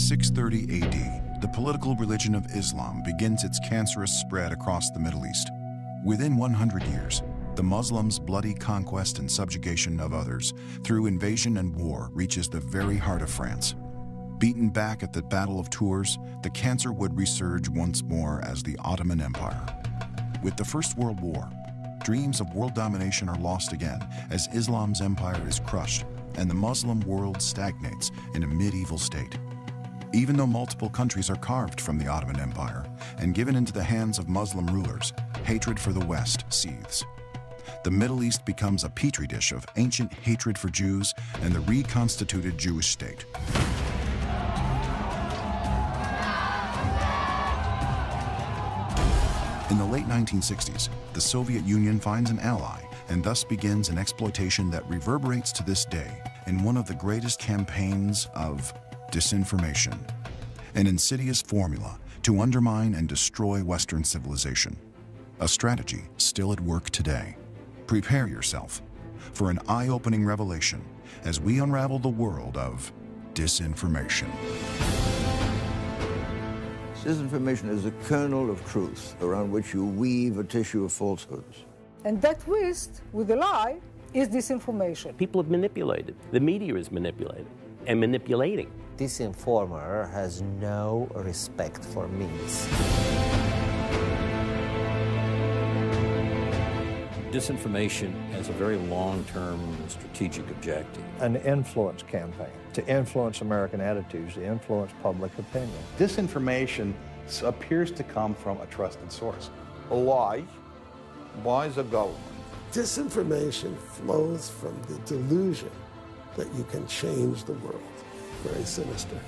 630 AD, the political religion of Islam begins its cancerous spread across the Middle East. Within 100 years, the Muslims' bloody conquest and subjugation of others through invasion and war reaches the very heart of France. Beaten back at the Battle of Tours, the cancer would resurge once more as the Ottoman Empire. With the First World War, dreams of world domination are lost again as Islam's empire is crushed and the Muslim world stagnates in a medieval state. Even though multiple countries are carved from the Ottoman Empire and given into the hands of Muslim rulers, hatred for the West seethes. The Middle East becomes a petri dish of ancient hatred for Jews and the reconstituted Jewish state. In the late 1960s, the Soviet Union finds an ally and thus begins an exploitation that reverberates to this day in one of the greatest campaigns of disinformation, an insidious formula to undermine and destroy Western civilization, a strategy still at work today. Prepare yourself for an eye-opening revelation as we unravel the world of disinformation. Disinformation is a kernel of truth around which you weave a tissue of falsehoods. And that twist with a lie is disinformation. People have manipulated. The media is manipulated and manipulating. Disinformer has no respect for means. Disinformation has a very long-term strategic objective. An influence campaign to influence American attitudes, to influence public opinion. Disinformation appears to come from a trusted source. A lie buys a government. Disinformation flows from the delusion that you can change the world. Very sinister.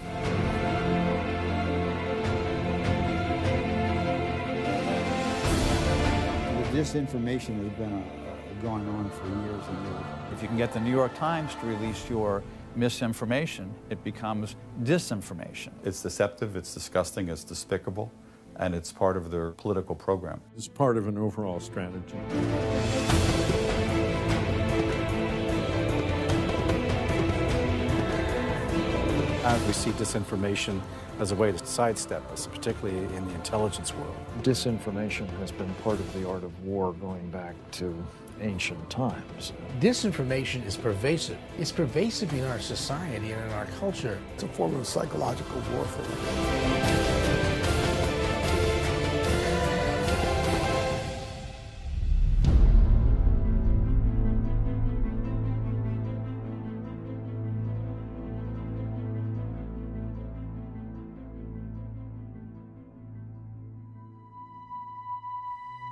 Disinformation has been going on for years and years. If you can get the New York Times to release your misinformation, it becomes disinformation. It's deceptive, it's disgusting, it's despicable, and it's part of their political program. It's part of an overall strategy. We see disinformation as a way to sidestep us, particularly in the intelligence world. Disinformation has been part of the art of war going back to ancient times. Disinformation is pervasive. It's pervasive in our society and in our culture. It's a form of psychological warfare.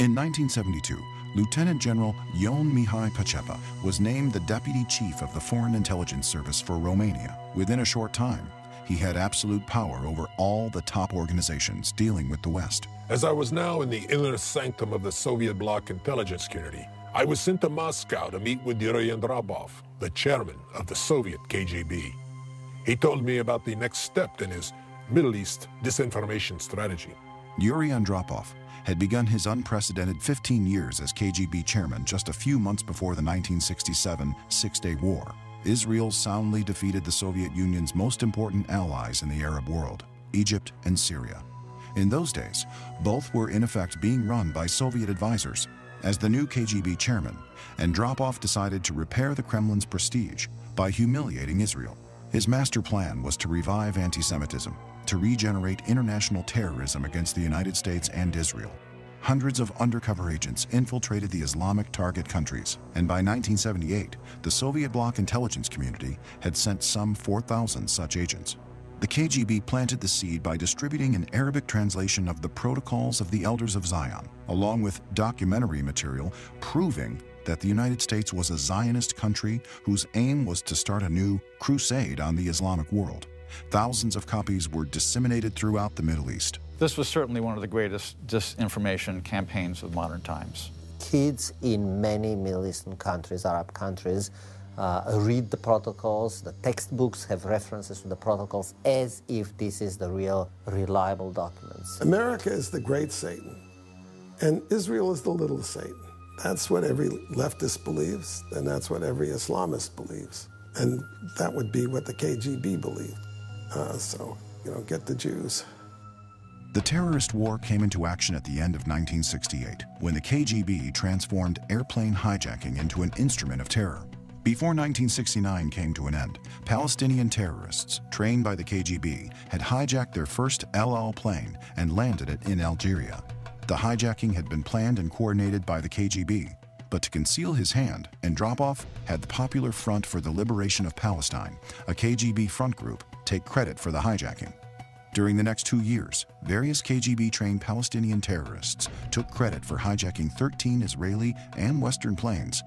In 1972, Lieutenant General Ion Mihai Pacepa was named the Deputy Chief of the Foreign Intelligence Service for Romania. Within a short time, he had absolute power over all the top organizations dealing with the West. As I was now in the inner sanctum of the Soviet bloc intelligence community, I was sent to Moscow to meet with Yuri Andropov, the chairman of the Soviet KGB. He told me about the next step in his Middle East disinformation strategy. Yuri Andropov had begun his unprecedented 15 years as KGB chairman just a few months before the 1967 Six-Day War. Israel soundly defeated the Soviet Union's most important allies in the Arab world, Egypt and Syria. In those days, both were in effect being run by Soviet advisors. As the new KGB chairman, Andropov decided to repair the Kremlin's prestige by humiliating Israel. His master plan was to revive anti-Semitism, to regenerate international terrorism against the United States and Israel. Hundreds of undercover agents infiltrated the Islamic target countries, and by 1978, the Soviet bloc intelligence community had sent some 4,000 such agents. The KGB planted the seed by distributing an Arabic translation of the Protocols of the Elders of Zion, along with documentary material proving that the United States was a Zionist country whose aim was to start a new crusade on the Islamic world. Thousands of copies were disseminated throughout the Middle East. This was certainly one of the greatest disinformation campaigns of modern times. Kids in many Middle Eastern countries, Arab countries, read the protocols. The textbooks have references to the protocols as if this is the real, reliable documents. America is the great Satan, and Israel is the little Satan. That's what every leftist believes, and that's what every Islamist believes. And that would be what the KGB believed. So get the Jews. The terrorist war came into action at the end of 1968, when the KGB transformed airplane hijacking into an instrument of terror. Before 1969 came to an end, Palestinian terrorists, trained by the KGB, had hijacked their first El Al plane and landed it in Algeria. The hijacking had been planned and coordinated by the KGB, but to conceal his hand, Andropov had the Popular Front for the Liberation of Palestine, a KGB front group, take credit for the hijacking. During the next 2 years, various KGB-trained Palestinian terrorists took credit for hijacking 13 Israeli and Western planes.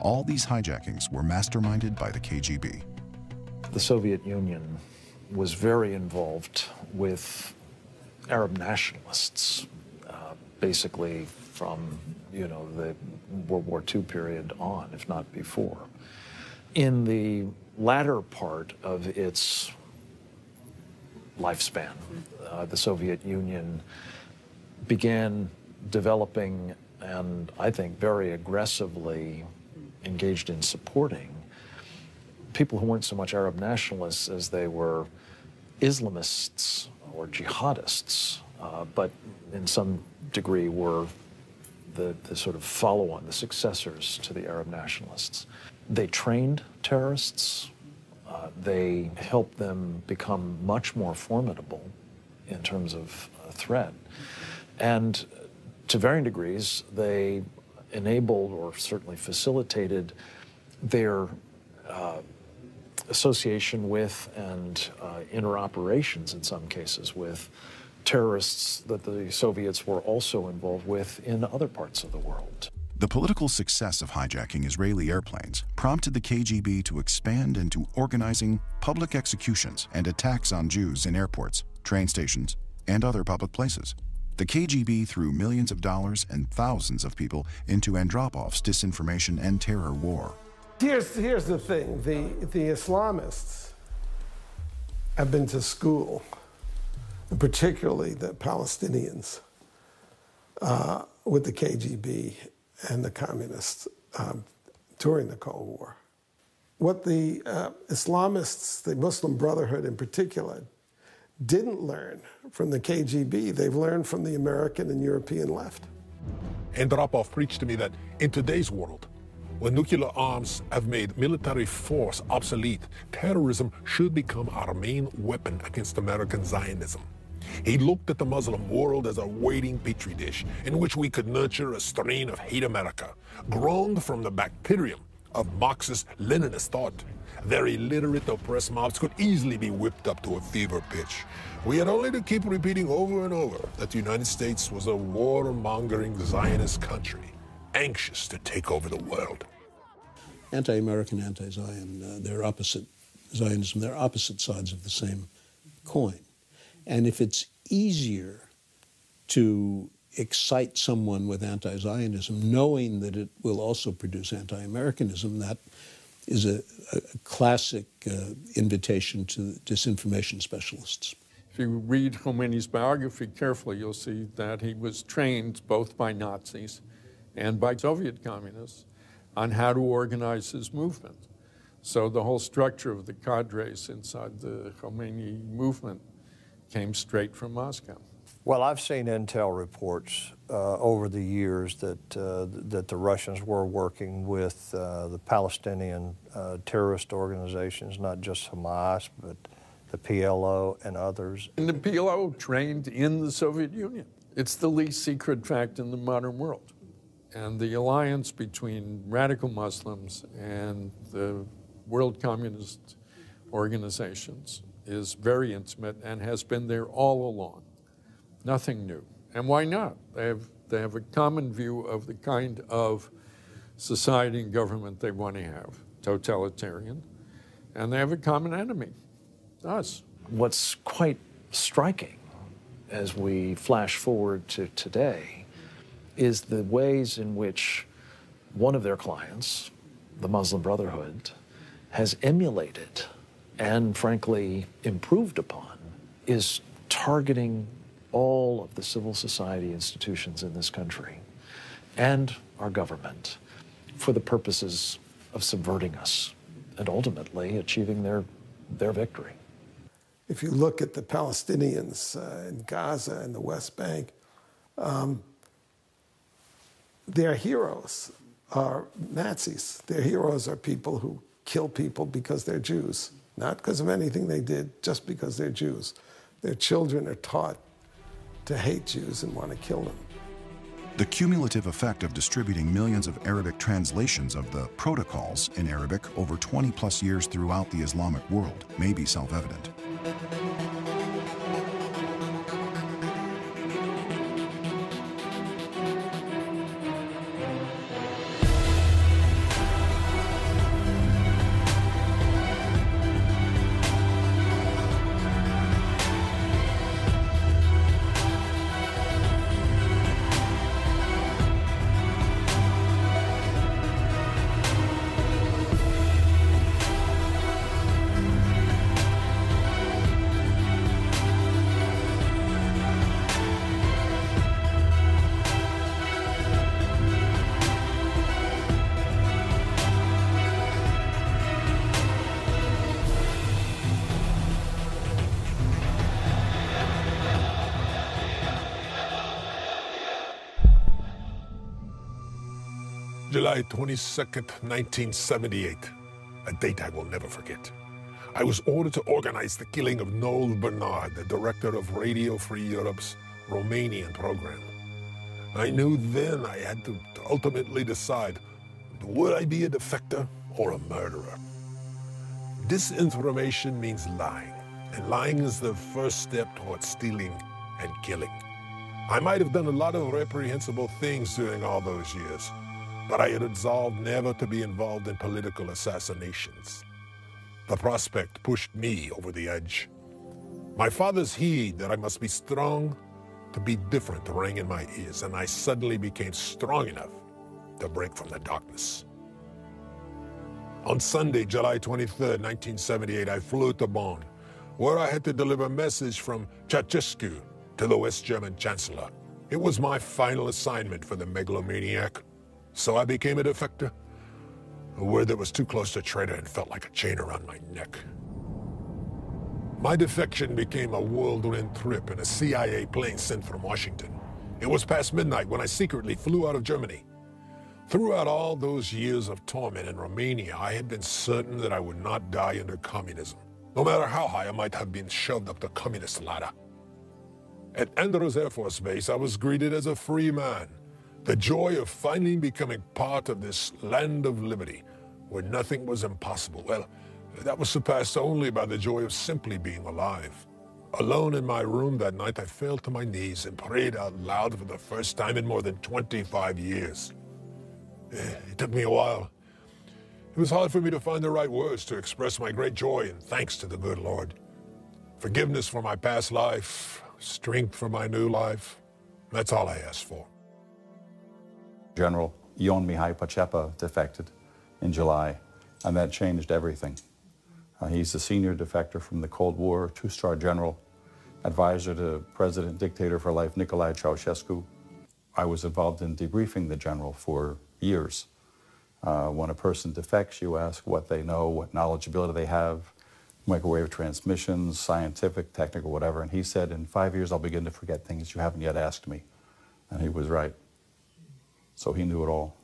All these hijackings were masterminded by the KGB. The Soviet Union was very involved with Arab nationalists, basically from, the World War II period on, if not before. In the latter part of its lifespan, the Soviet Union began developing and I think very aggressively engaged in supporting people who weren't so much Arab nationalists as they were Islamists or jihadists, but in some degree were the sort of follow-on, the successors to the Arab nationalists. They trained terrorists. They helped them become much more formidable in terms of threat. And to varying degrees, they enabled or certainly facilitated their association with and interoperations in some cases with terrorists that the Soviets were also involved with in other parts of the world. The political success of hijacking Israeli airplanes prompted the KGB to expand into organizing public executions and attacks on Jews in airports, train stations, and other public places. The KGB threw millions of dollars and thousands of people into Andropov's disinformation and terror war. Here's the thing. The Islamists have been to school, particularly the Palestinians, with the KGB and the communists during the Cold War. What the Islamists, the Muslim Brotherhood in particular, didn't learn from the KGB, they've learned from the American and European left. Andropov preached to me that in today's world, when nuclear arms have made military force obsolete, terrorism should become our main weapon against American Zionism. He looked at the Muslim world as a waiting petri dish in which we could nurture a strain of hate America, grown from the bacterium of Marxist-Leninist thought. Their illiterate, oppressed mobs could easily be whipped up to a fever pitch. We had only to keep repeating over and over that the United States was a warmongering Zionist country, anxious to take over the world. Anti-American, anti-Zion, they're opposite Zionism. They're opposite sides of the same coin. And if it's easier to excite someone with anti-Zionism, knowing that it will also produce anti-Americanism, that is a classic invitation to disinformation specialists. If you read Khomeini's biography carefully, you'll see that he was trained both by Nazis and by Soviet communists on how to organize his movement. So the whole structure of the cadres inside the Khomeini movement came straight from Moscow. Well, I've seen intel reports over the years that the Russians were working with the Palestinian terrorist organizations, not just Hamas, but the PLO and others. And the PLO trained in the Soviet Union. It's the least secret fact in the modern world. And the alliance between radical Muslims and the world communist organizations is very intimate and has been there all along. Nothing new. And why not? They have a common view of the kind of society and government they want to have, totalitarian, and they have a common enemy, us. What's quite striking as we flash forward to today is the ways in which one of their clients, the Muslim Brotherhood, has emulated and frankly improved upon, is targeting all of the civil society institutions in this country and our government for the purposes of subverting us and ultimately achieving their victory. If you look at the Palestinians in Gaza and the West Bank, their heroes are Nazis. Their heroes are people who kill people because they're Jews, not because of anything they did, just because they're Jews. Their children are taught to hate Jews and want to kill them. The cumulative effect of distributing millions of Arabic translations of the protocols in Arabic over 20+ years throughout the Islamic world may be self-evident. July 22nd, 1978, a date I will never forget. I was ordered to organize the killing of Noel Bernard, the director of Radio Free Europe's Romanian program. I knew then I had to ultimately decide, would I be a defector or a murderer? Disinformation means lying, and lying is the first step towards stealing and killing. I might have done a lot of reprehensible things during all those years, but I had resolved never to be involved in political assassinations. The prospect pushed me over the edge. My father's heed that I must be strong to be different rang in my ears, and I suddenly became strong enough to break from the darkness. On Sunday, July 23rd, 1978, I flew to Bonn, where I had to deliver a message from Ceausescu to the West German Chancellor. It was my final assignment for the megalomaniac. So I became a defector, a word that was too close to traitor and felt like a chain around my neck. My defection became a whirlwind trip in a CIA plane sent from Washington. It was past midnight when I secretly flew out of Germany. Throughout all those years of torment in Romania, I had been certain that I would not die under communism, no matter how high I might have been shoved up the communist ladder. At Andrews Air Force Base, I was greeted as a free man. The joy of finally becoming part of this land of liberty, where nothing was impossible, well, that was surpassed only by the joy of simply being alive. Alone in my room that night, I fell to my knees and prayed out loud for the first time in more than 25 years. It took me a while. It was hard for me to find the right words to express my great joy and thanks to the good Lord. Forgiveness for my past life, strength for my new life, that's all I asked for. General Ion Mihai Pacepa defected in July, and that changed everything. He's the senior defector from the Cold War, two-star general, advisor to President Dictator for Life Nicolae Ceausescu. I was involved in debriefing the general for years. When a person defects, you ask what they know, what knowledgeability they have, microwave transmissions, scientific, technical, whatever. And he said, in 5 years, I'll begin to forget things you haven't yet asked me. And he was right. So he knew it all.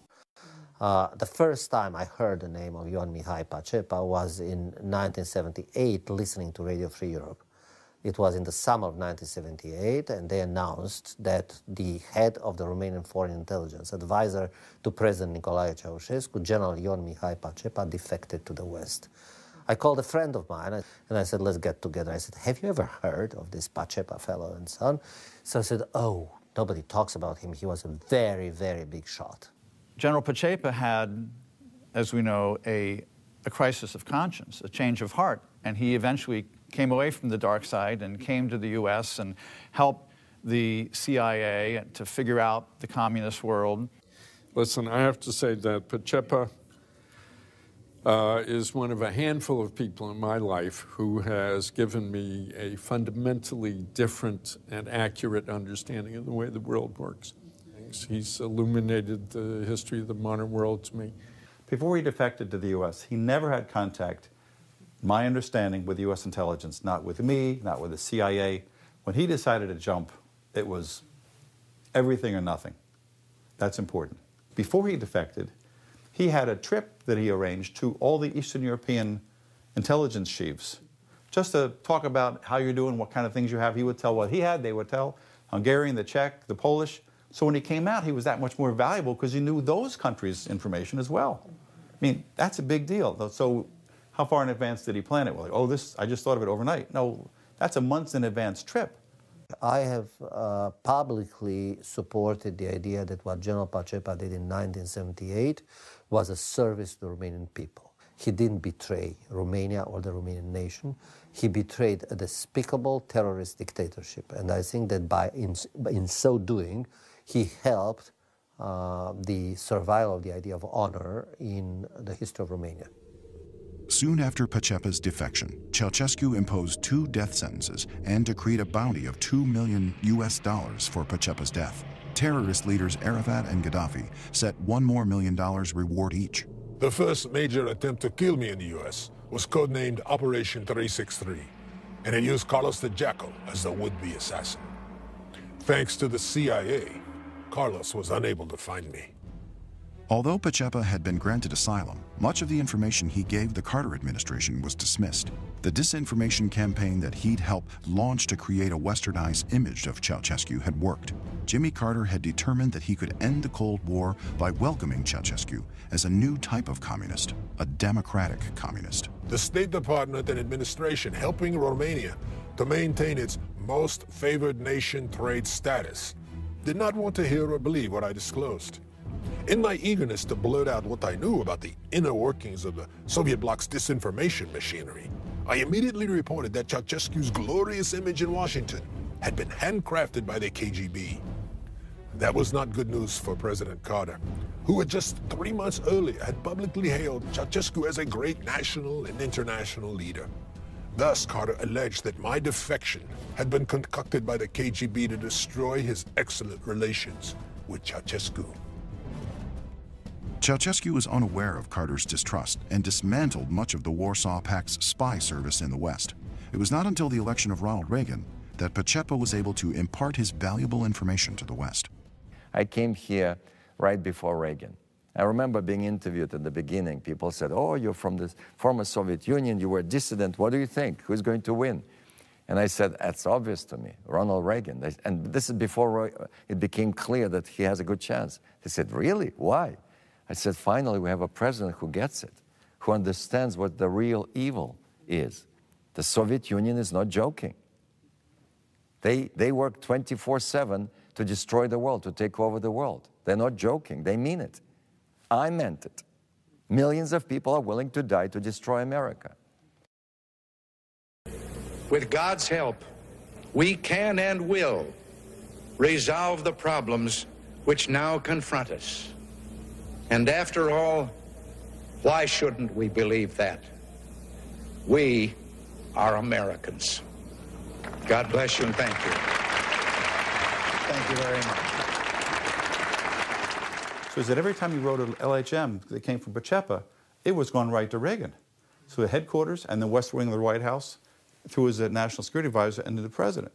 The first time I heard the name of Ion Mihai Pacepa was in 1978, listening to Radio Free Europe. It was in the summer of 1978, and they announced that the head of the Romanian Foreign Intelligence, advisor to President Nicolae Ceausescu, General Ion Mihai Pacepa, defected to the West. I called a friend of mine, and I said, let's get together. I said, have you ever heard of this Pacepa fellow and so on? So I said, oh, nobody talks about him. He was a very, very big shot. General Pacepa had, as we know, a crisis of conscience, a change of heart, and he eventually came away from the dark side and came to the U.S. and helped the CIA to figure out the communist world. Listen, I have to say that Pacepa is one of a handful of people in my life who has given me a fundamentally different and accurate understanding of the way the world works. He's illuminated the history of the modern world to me. Before he defected to the U.S., he never had contact my understanding with U.S. intelligence, not with me, not with the CIA, when he decided to jump, it was everything or nothing. That's important. Before he defected, he had a trip that he arranged to all the Eastern European intelligence chiefs, just to talk about how you're doing, what kind of things you have. He would tell what he had, they would tell Hungarian, the Czech, the Polish. So when he came out, he was that much more valuable because he knew those countries' information as well. I mean, that's a big deal. So how far in advance did he plan it? Well, like, oh, this, I just thought of it overnight. No, that's a months in advance trip. I have publicly supported the idea that what General Pacepa did in 1978 was a service to the Romanian people. He didn't betray Romania or the Romanian nation. He betrayed a despicable terrorist dictatorship. And I think that in so doing, he helped the survival of the idea of honor in the history of Romania. Soon after Pacepa's defection, Ceausescu imposed 2 death sentences and decreed a bounty of $2 million for Pacepa's death. Terrorist leaders Arafat and Gaddafi set $1 more million reward each. The first major attempt to kill me in the U.S. was codenamed Operation 363, and it used Carlos the Jackal as the would-be assassin. Thanks to the CIA, Carlos was unable to find me. Although Pacepa had been granted asylum, much of the information he gave the Carter administration was dismissed. The disinformation campaign that he'd helped launch to create a westernized image of Ceausescu had worked. Jimmy Carter had determined that he could end the Cold War by welcoming Ceausescu as a new type of communist, a democratic communist. The State Department and administration helping Romania to maintain its most favored nation trade status did not want to hear or believe what I disclosed. In my eagerness to blurt out what I knew about the inner workings of the Soviet bloc's disinformation machinery, I immediately reported that Ceausescu's glorious image in Washington had been handcrafted by the KGB. That was not good news for President Carter, who had just 3 months earlier had publicly hailed Ceausescu as a great national and international leader. Thus, Carter alleged that my defection had been concocted by the KGB to destroy his excellent relations with Ceausescu. Ceausescu was unaware of Carter's distrust and dismantled much of the Warsaw Pact's spy service in the West. It was not until the election of Ronald Reagan that Pacepa was able to impart his valuable information to the West. I came here right before Reagan. I remember being interviewed at the beginning. People said, oh, you're from the former Soviet Union, you were a dissident, what do you think? Who's going to win? And I said, that's obvious to me, Ronald Reagan. And this is before it became clear that he has a good chance. They said, really? Why? I said, finally, we have a president who gets it, who understands what the real evil is. The Soviet Union is not joking. They work 24/7 to destroy the world, to take over the world. They're not joking, they mean it. I meant it. Millions of people are willing to die to destroy America. With God's help, we can and will resolve the problems which now confront us. And after all, why shouldn't we believe that? We are Americans. God bless you and thank you. Thank you very much. So is that every time you wrote an LHM that came from Pacepa, it was going right to Reagan. So the headquarters and the West Wing of the White House, through his national security advisor and to the president.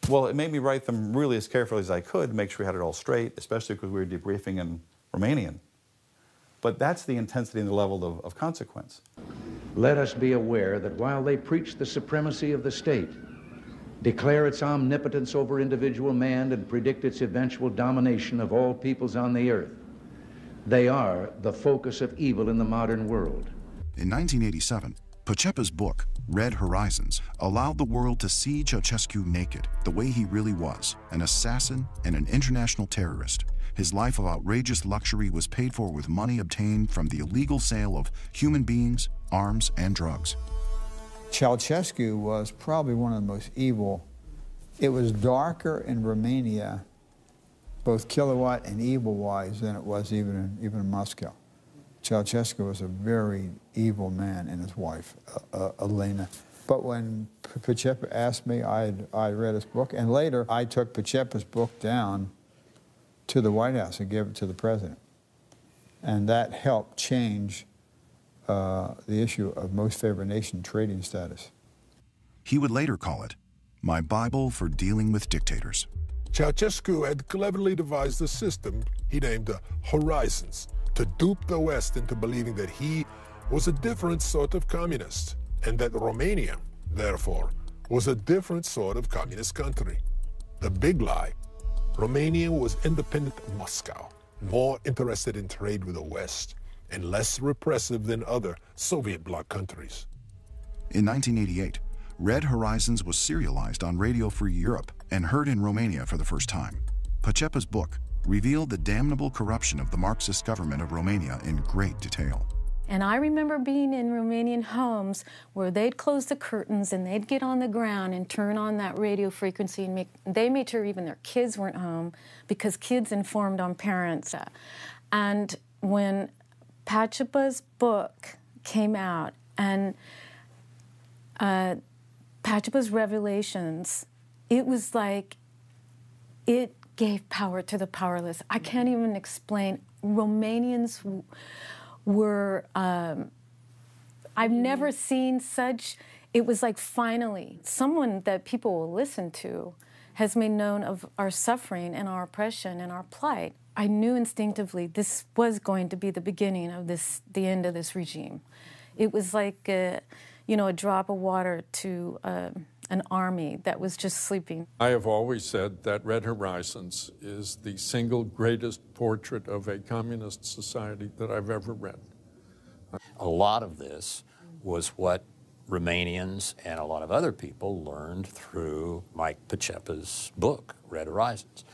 Well, it made me write them really as carefully as I could, make sure we had it all straight, especially because we were debriefing in Romanian. But that's the intensity and the level of consequence. Let us be aware that while they preach the supremacy of the state, declare its omnipotence over individual man, and predict its eventual domination of all peoples on the earth, they are the focus of evil in the modern world. In 1987, Pacepa's book, Red Horizons, allowed the world to see Ceausescu naked, the way he really was, an assassin and an international terrorist. His life of outrageous luxury was paid for with money obtained from the illegal sale of human beings, arms, and drugs. Ceausescu was probably one of the most evil. It was darker in Romania, both kilowatt and evil-wise, than it was even in Moscow. Ceausescu was a very evil man, and his wife, Elena. But when Pacepa asked me, I read his book, and later I took Pacepa's book down to the White House and gave it to the president. And that helped change the issue of most favored nation trading status. He would later call it my Bible for dealing with dictators. Ceausescu had cleverly devised a system he named the Horizons to dupe the West into believing that he was a different sort of communist, and that Romania, therefore, was a different sort of communist country. The big lie: Romania was independent of Moscow, more interested in trade with the West, and less repressive than other Soviet bloc countries. In 1988, Red Horizons was serialized on Radio Free Europe and heard in Romania for the first time. Pacepa's book revealed the damnable corruption of the Marxist government of Romania in great detail. And I remember being in Romanian homes where they'd close the curtains and they'd get on the ground and turn on that radio frequency, and they made sure even their kids weren't home because kids informed on parents. And when Pacepa's book came out and Pacepa's revelations, it was like it gave power to the powerless. I can't even explain. Romanians were, I've never seen such, it was like finally, someone that people will listen to has made known of our suffering and our oppression and our plight. I knew instinctively this was going to be the beginning of this, the end of this regime. It was like, a drop of water to an army that was just sleeping. I have always said that Red Horizons is the single greatest portrait of a communist society that I've ever read. A lot of this was what Romanians and a lot of other people learned through Mike Pacepa's book, Red Horizons,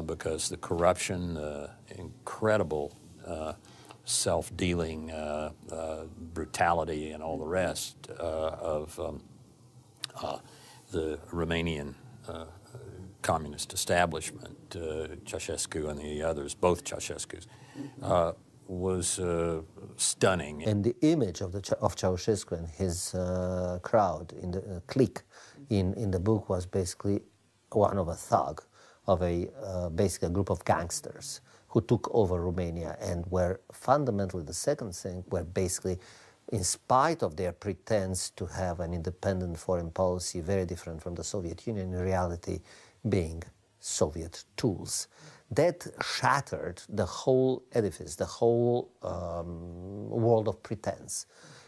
because the corruption, the incredible self-dealing, brutality, and all the rest of the Romanian communist establishment, Ceausescu and the others, both Ceausescus, was stunning. And the image of Ceausescu and his crowd in the clique in the book was basically one of a thug, of basically a group of gangsters who took over Romania, and were fundamentally the second thing, were basically, in spite of their pretense to have an independent foreign policy very different from the Soviet Union, in reality being Soviet tools. That shattered the whole edifice, the whole world of pretense,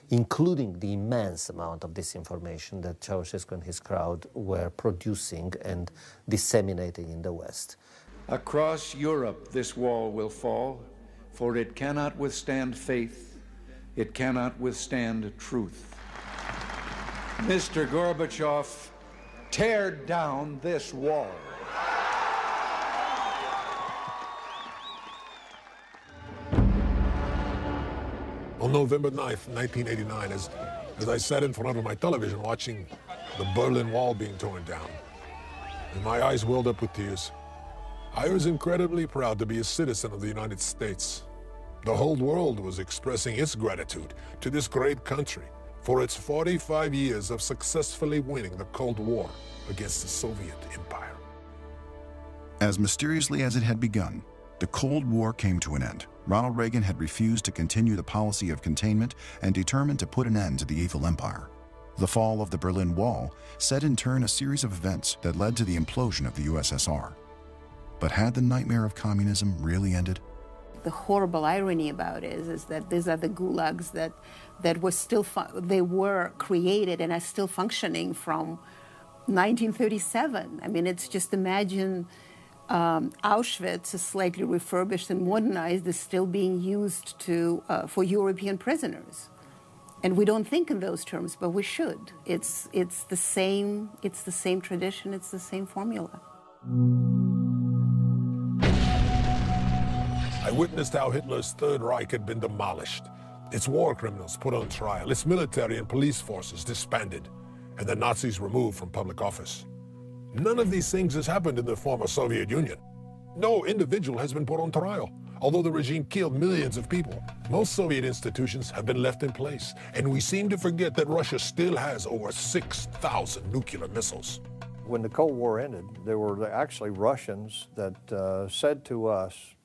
including the immense amount of disinformation that Ceausescu and his crowd were producing and disseminating in the West. Across Europe this wall will fall, for it cannot withstand faith, it cannot withstand truth. Mr. Gorbachev, tear down this wall. On November 9th, 1989, as I sat in front of my television watching the Berlin Wall being torn down, and my eyes welled up with tears, I was incredibly proud to be a citizen of the United States. The whole world was expressing its gratitude to this great country for its 45 years of successfully winning the Cold War against the Soviet Empire. As mysteriously as it had begun, the Cold War came to an end. Ronald Reagan had refused to continue the policy of containment and determined to put an end to the evil empire. The fall of the Berlin Wall set in turn a series of events that led to the implosion of the USSR. But had the nightmare of communism really ended? The horrible irony about it is that these are the gulags that were still, they were created and are still functioning from 1937. I mean, it's just imagine Auschwitz is slightly refurbished and modernized, is still being used for European prisoners. And we don't think in those terms, but we should. It's the same tradition, it's the same formula. I witnessed how Hitler's Third Reich had been demolished, its war criminals put on trial, its military and police forces disbanded, and the Nazis removed from public office. None of these things has happened in the former Soviet Union. No individual has been put on trial. Although the regime killed millions of people, most Soviet institutions have been left in place, and we seem to forget that Russia still has over 6,000 nuclear missiles. When the Cold War ended, there were actually Russians that said to us,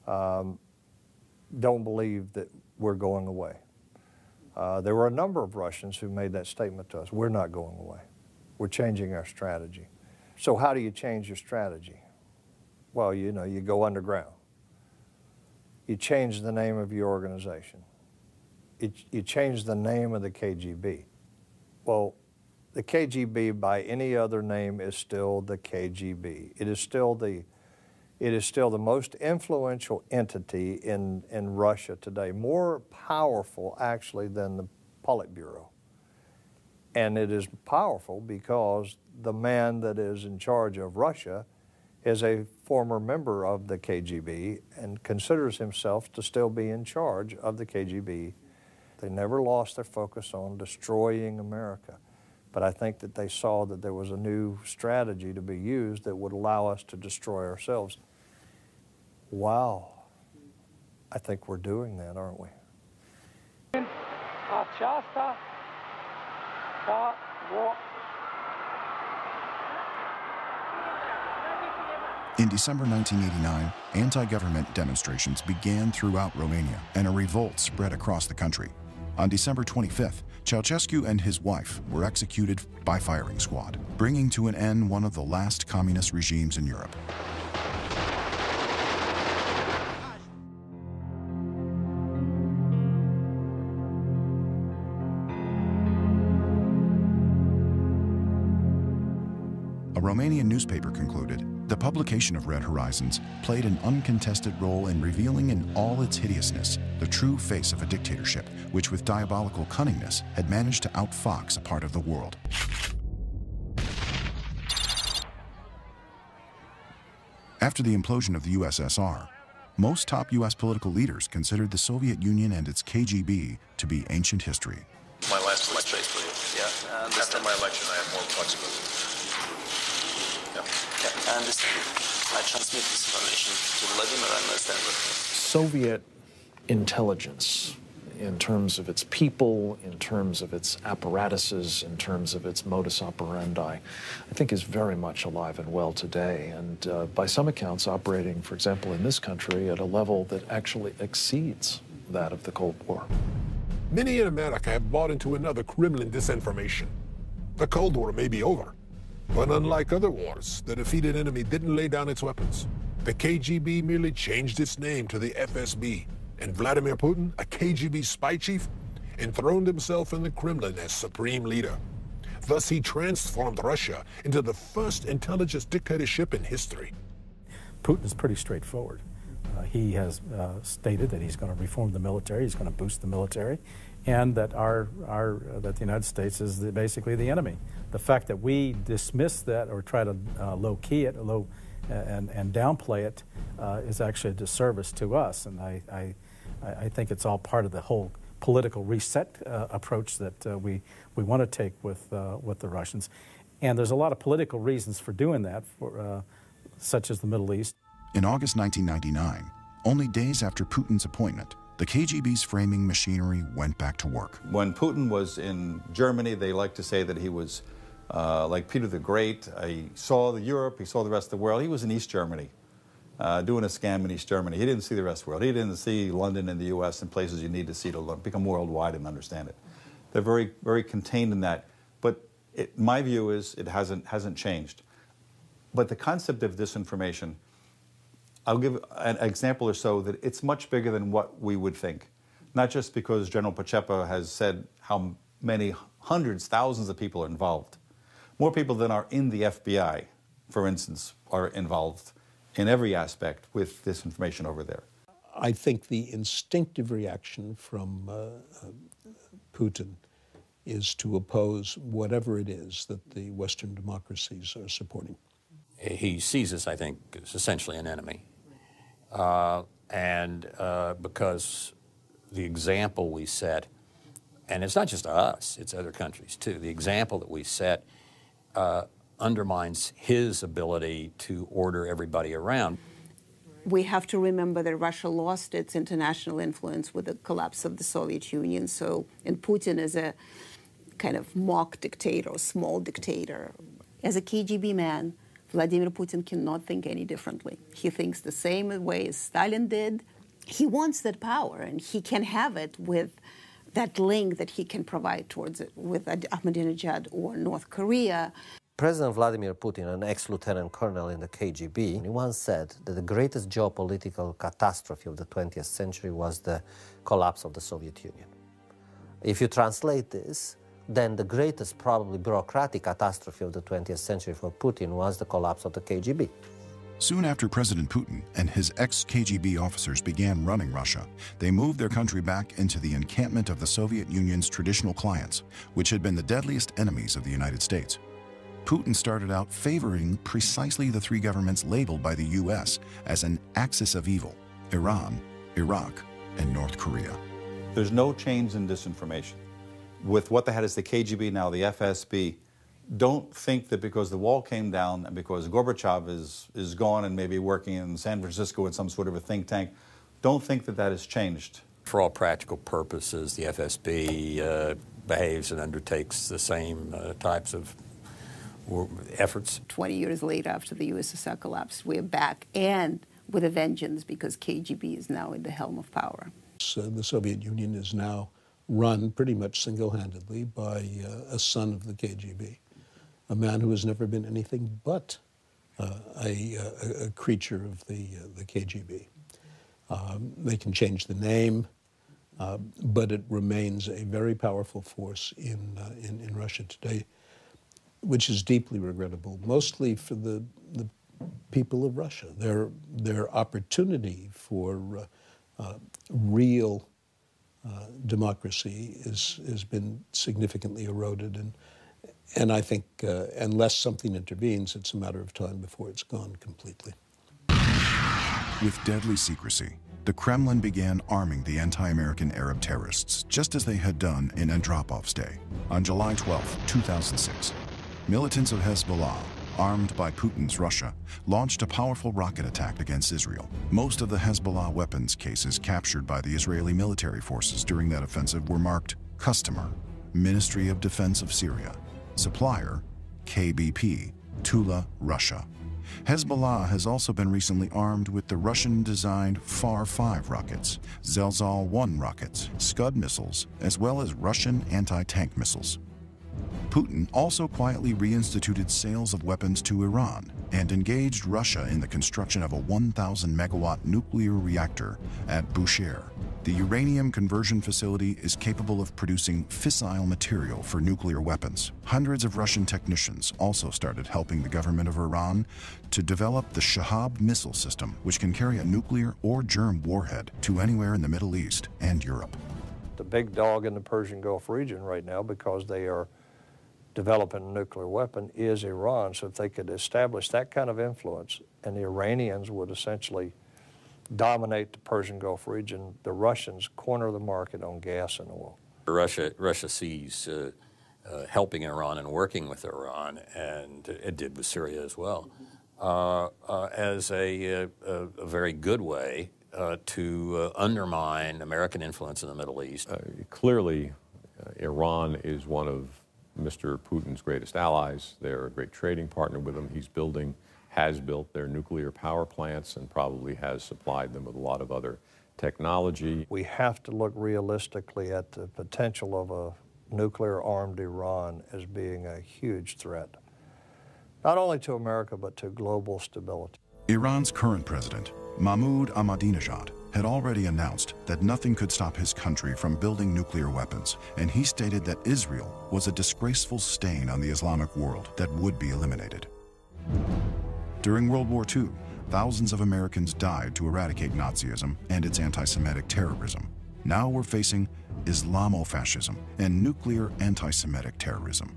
don't believe that we're going away. There were a number of Russians who made that statement to us. We're not going away. We're changing our strategy. So how do you change your strategy? Well, you know, you go underground. You change the name of your organization. You change the name of the KGB. Well, the KGB by any other name is still the KGB. It is still the most influential entity in Russia today, more powerful actually than the Politburo. And it is powerful because the man that is in charge of Russia is a former member of the KGB and considers himself to still be in charge of the KGB. They never lost their focus on destroying America. But I think that they saw that there was a new strategy to be used that would allow us to destroy ourselves. Wow. I think we're doing that, aren't we? In December 1989, anti-government demonstrations began throughout Romania, and a revolt spread across the country. On December 25th, Ceausescu and his wife were executed by firing squad, bringing to an end one of the last communist regimes in Europe. A Romanian newspaper concluded the publication of Red Horizons played an uncontested role in revealing in all its hideousness the true face of a dictatorship which with diabolical cunningness had managed to outfox a part of the world. After the implosion of the USSR, most top US political leaders considered the Soviet Union and its KGB to be ancient history. My last election for you. Yeah. After my election, I have more flexibility. Yeah, I understand. I transmit this information to Vladimir and understand it. Soviet intelligence, in terms of its people, in terms of its apparatuses, in terms of its modus operandi, I think is very much alive and well today, and by some accounts operating, for example, in this country at a level that actually exceeds that of the Cold War. Many in America have bought into another Kremlin disinformation. The Cold War may be over, but unlike other wars, the defeated enemy didn't lay down its weapons. The KGB merely changed its name to the FSB, and Vladimir Putin, a KGB spy chief, enthroned himself in the Kremlin as supreme leader. Thus, he transformed Russia into the first intelligence dictatorship in history. Putin is pretty straightforward. He has stated that he's going to reform the military, he's going to boost the military, and that that the United States is basically the enemy. The fact that we dismiss that or try to low-key it, and downplay it is actually a disservice to us. And I think it's all part of the whole political reset approach that we want to take with the Russians. And there's a lot of political reasons for doing that, such as the Middle East. In August 1999, only days after Putin's appointment, the KGB's framing machinery went back to work. When Putin was in Germany, they like to say that he was like Peter the Great. He saw Europe, he saw the rest of the world. He was in East Germany, doing a scam in East Germany. He didn't see the rest of the world. He didn't see London and the US and places you need to see to become worldwide and understand it. They're very, very contained in that. But my view is it hasn't changed. But the concept of disinformation, I'll give an example or so that it's much bigger than what we would think. Not just because General Pacepa has said how many hundreds, thousands of people are involved. More people than are in the FBI, for instance, are involved in every aspect with disinformation over there. I think the instinctive reaction from Putin is to oppose whatever it is that the Western democracies are supporting. He sees us, I think, as essentially an enemy. Because the example we set, and it's not just us, it's other countries too, the example that we set undermines his ability to order everybody around. We have to remember that Russia lost its international influence with the collapse of the Soviet Union. And Putin is a kind of mock dictator, small dictator. As a KGB man, Vladimir Putin cannot think any differently. He thinks the same way as Stalin did. He wants that power, and he can have it with that link that he can provide towards it with Ahmadinejad or North Korea. President Vladimir Putin, an ex-lieutenant colonel in the KGB, he once said that the greatest geopolitical catastrophe of the 20th century was the collapse of the Soviet Union. If you translate this, then the greatest probably bureaucratic catastrophe of the 20th century for Putin was the collapse of the KGB. Soon after President Putin and his ex-KGB officers began running Russia, they moved their country back into the encampment of the Soviet Union's traditional clients, which had been the deadliest enemies of the United States. Putin started out favoring precisely the three governments labeled by the U.S. as an axis of evil: Iran, Iraq, and North Korea. There's no change in disinformation. With what they had as the KGB, now the FSB, don't think that because the wall came down and because Gorbachev is gone and maybe working in San Francisco with some sort of a think tank, don't think that that has changed. For all practical purposes, the FSB behaves and undertakes the same types of efforts. 20 years later, after the USSR collapsed, we're back, and with a vengeance, because KGB is now at the helm of power. The Soviet Union is now run pretty much single-handedly by a son of the KGB, a man who has never been anything but a creature of the KGB. They can change the name, but it remains a very powerful force in Russia today, which is deeply regrettable, mostly for the people of Russia. Their opportunity for real democracy has been significantly eroded, and I think unless something intervenes, it's a matter of time before it's gone completely. With deadly secrecy, the Kremlin began arming the anti-American Arab terrorists, just as they had done in Andropov's day. On July 12, 2006, militants of Hezbollah, armed by Putin's Russia, launched a powerful rocket attack against Israel. Most of the Hezbollah weapons cases captured by the Israeli military forces during that offensive were marked Customer, Ministry of Defense of Syria, Supplier, KBP, Tula, Russia. Hezbollah has also been recently armed with the Russian-designed Far-5 rockets, Zelzal-1 rockets, Scud missiles, as well as Russian anti-tank missiles. Putin also quietly reinstituted sales of weapons to Iran and engaged Russia in the construction of a 1,000-megawatt nuclear reactor at Bushehr. The uranium conversion facility is capable of producing fissile material for nuclear weapons. Hundreds of Russian technicians also started helping the government of Iran to develop the Shahab missile system, which can carry a nuclear or germ warhead to anywhere in the Middle East and Europe. The big dog in the Persian Gulf region right now, because they are developing a nuclear weapon, is Iran. So if they could establish that kind of influence, and the Iranians would essentially dominate the Persian Gulf region, the Russians corner the market on gas and oil. Russia sees helping Iran and working with Iran, and it did with Syria as well, as a very good way to undermine American influence in the Middle East. Clearly, Iran is one of Mr. Putin's greatest allies. They're a great trading partner with him. Has built their nuclear power plants and probably has supplied them with a lot of other technology. We have to look realistically at the potential of a nuclear-armed Iran as being a huge threat, not only to America, but to global stability. Iran's current president, Mahmoud Ahmadinejad, had already announced that nothing could stop his country from building nuclear weapons, and he stated that Israel was a disgraceful stain on the Islamic world that would be eliminated. During World War II, thousands of Americans died to eradicate Nazism and its anti-Semitic terrorism. Now we're facing Islamofascism and nuclear anti-Semitic terrorism.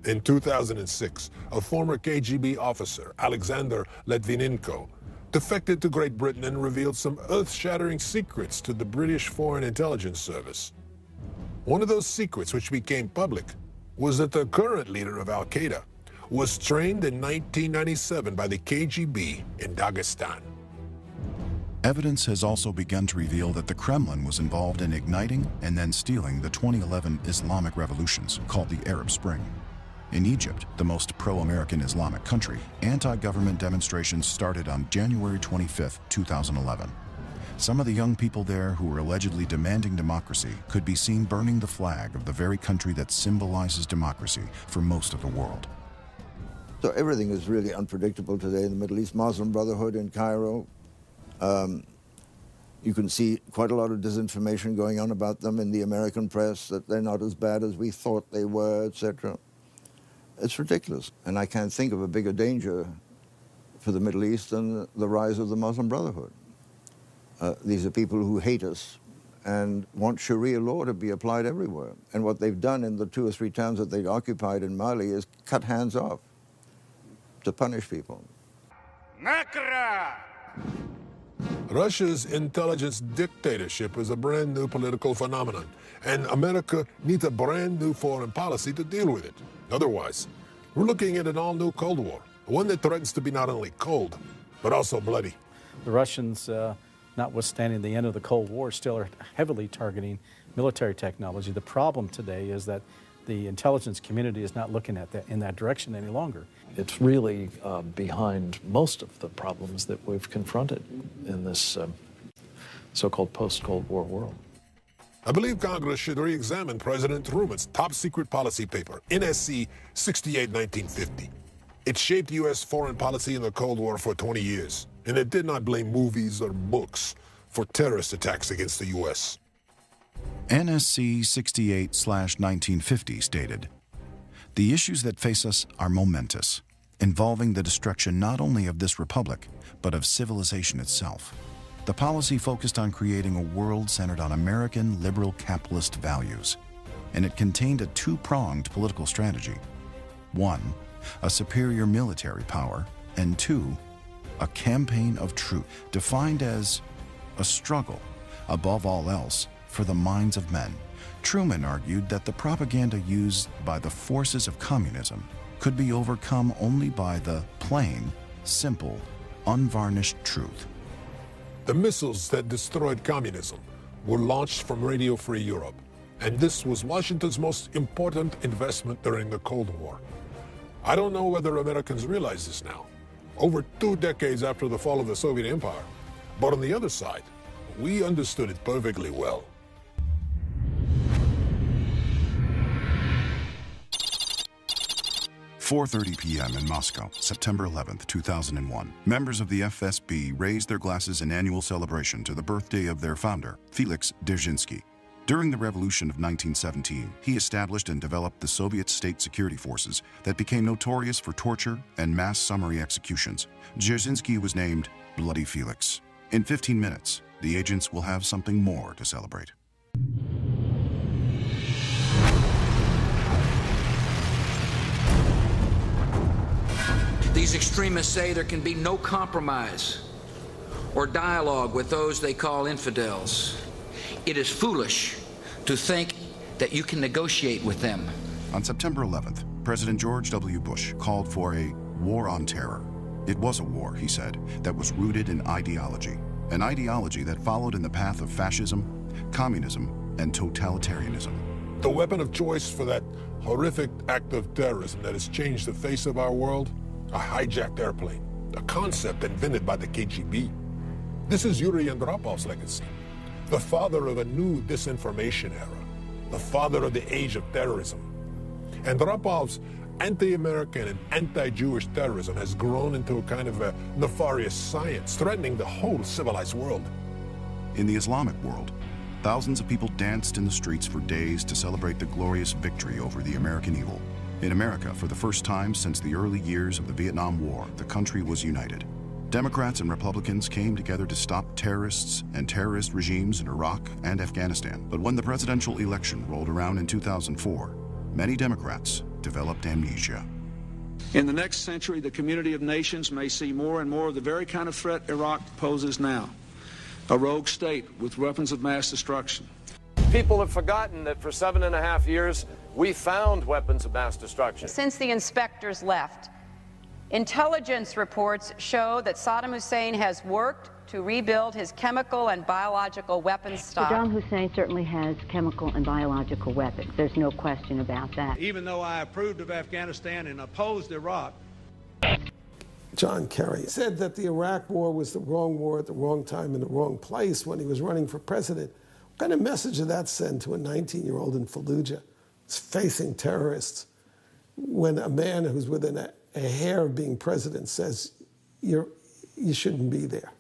In 2006, a former KGB officer, Alexander Litvinenko, defected to Great Britain and revealed some earth-shattering secrets to the British Foreign Intelligence Service. One of those secrets which became public was that the current leader of Al-Qaeda was trained in 1997 by the KGB in Dagestan. Evidence has also begun to reveal that the Kremlin was involved in igniting and then stealing the 2011 Islamic revolutions, called the Arab Spring. In Egypt, the most pro-American Islamic country, anti-government demonstrations started on January 25, 2011. Some of the young people there who were allegedly demanding democracy could be seen burning the flag of the very country that symbolizes democracy for most of the world. So everything is really unpredictable today in the Middle East. Muslim Brotherhood in Cairo. You can see quite a lot of disinformation going on about them in the American press, that they're not as bad as we thought they were, etc. It's ridiculous. And I can't think of a bigger danger for the Middle East than the rise of the Muslim Brotherhood. These are people who hate us and want Sharia law to be applied everywhere. And what they've done in the 2 or 3 towns that they've occupied in Mali is cut hands off to punish people. Russia's intelligence dictatorship is a brand new political phenomenon, and America needs a brand new foreign policy to deal with it. Otherwise, we're looking at an all-new Cold War, one that threatens to be not only cold, but also bloody. The Russians, notwithstanding the end of the Cold War, still are heavily targeting military technology. The problem today is that the intelligence community is not looking at that in that direction any longer. It's really behind most of the problems that we've confronted in this so-called post-Cold War world. I believe Congress should re-examine President Truman's top-secret policy paper, NSC 68-1950. It shaped U.S. foreign policy in the Cold War for 20 years, and it did not blame movies or books for terrorist attacks against the U.S. NSC 68/1950 stated, "The issues that face us are momentous, involving the destruction not only of this republic, but of civilization itself. The policy focused on creating a world centered on American liberal capitalist values, and it contained a two-pronged political strategy. 1, a superior military power, and 2, a campaign of truth, defined as a struggle, above all else, for the minds of men." Truman argued that the propaganda used by the forces of communism could be overcome only by the plain, simple, unvarnished truth. The missiles that destroyed communism were launched from Radio Free Europe, and this was Washington's most important investment during the Cold War. I don't know whether Americans realize this now, over 2 decades after the fall of the Soviet Empire, but on the other side, we understood it perfectly well. 4:30 p.m. in Moscow, September 11, 2001. Members of the FSB raised their glasses in annual celebration to the birthday of their founder, Felix Dzerzhinsky. During the Revolution of 1917, he established and developed the Soviet state security forces that became notorious for torture and mass summary executions. Dzerzhinsky was named Bloody Felix. In 15 minutes, the agents will have something more to celebrate. These extremists say there can be no compromise or dialogue with those they call infidels. It is foolish to think that you can negotiate with them. On September 11th, President George W. Bush called for a war on terror. It was a war, he said, that was rooted in ideology, an ideology that followed in the path of fascism, communism, and totalitarianism. The weapon of choice for that horrific act of terrorism that has changed the face of our world? A hijacked airplane, a concept invented by the KGB. This is Yuri Andropov's legacy, the father of a new disinformation era, the father of the age of terrorism. Andropov's anti-American and anti-Jewish terrorism has grown into a kind of a nefarious science, threatening the whole civilized world. In the Islamic world, thousands of people danced in the streets for days to celebrate the glorious victory over the American evil. In America, for the first time since the early years of the Vietnam War, the country was united. Democrats and Republicans came together to stop terrorists and terrorist regimes in Iraq and Afghanistan. But when the presidential election rolled around in 2004, many Democrats developed amnesia. In the next century, the community of nations may see more and more of the very kind of threat Iraq poses now, a rogue state with weapons of mass destruction. People have forgotten that for 7.5 years, we found weapons of mass destruction. Since the inspectors left, intelligence reports show that Saddam Hussein has worked to rebuild his chemical and biological weapons stock. Saddam Hussein certainly has chemical and biological weapons. There's no question about that. Even though I approved of Afghanistan and opposed Iraq. John Kerry, said that the Iraq War was the wrong war at the wrong time in the wrong place when he was running for president. What kind of message did that send to a 19-year-old in Fallujah facing terrorists when a man who's within a hair of being president says you shouldn't be there?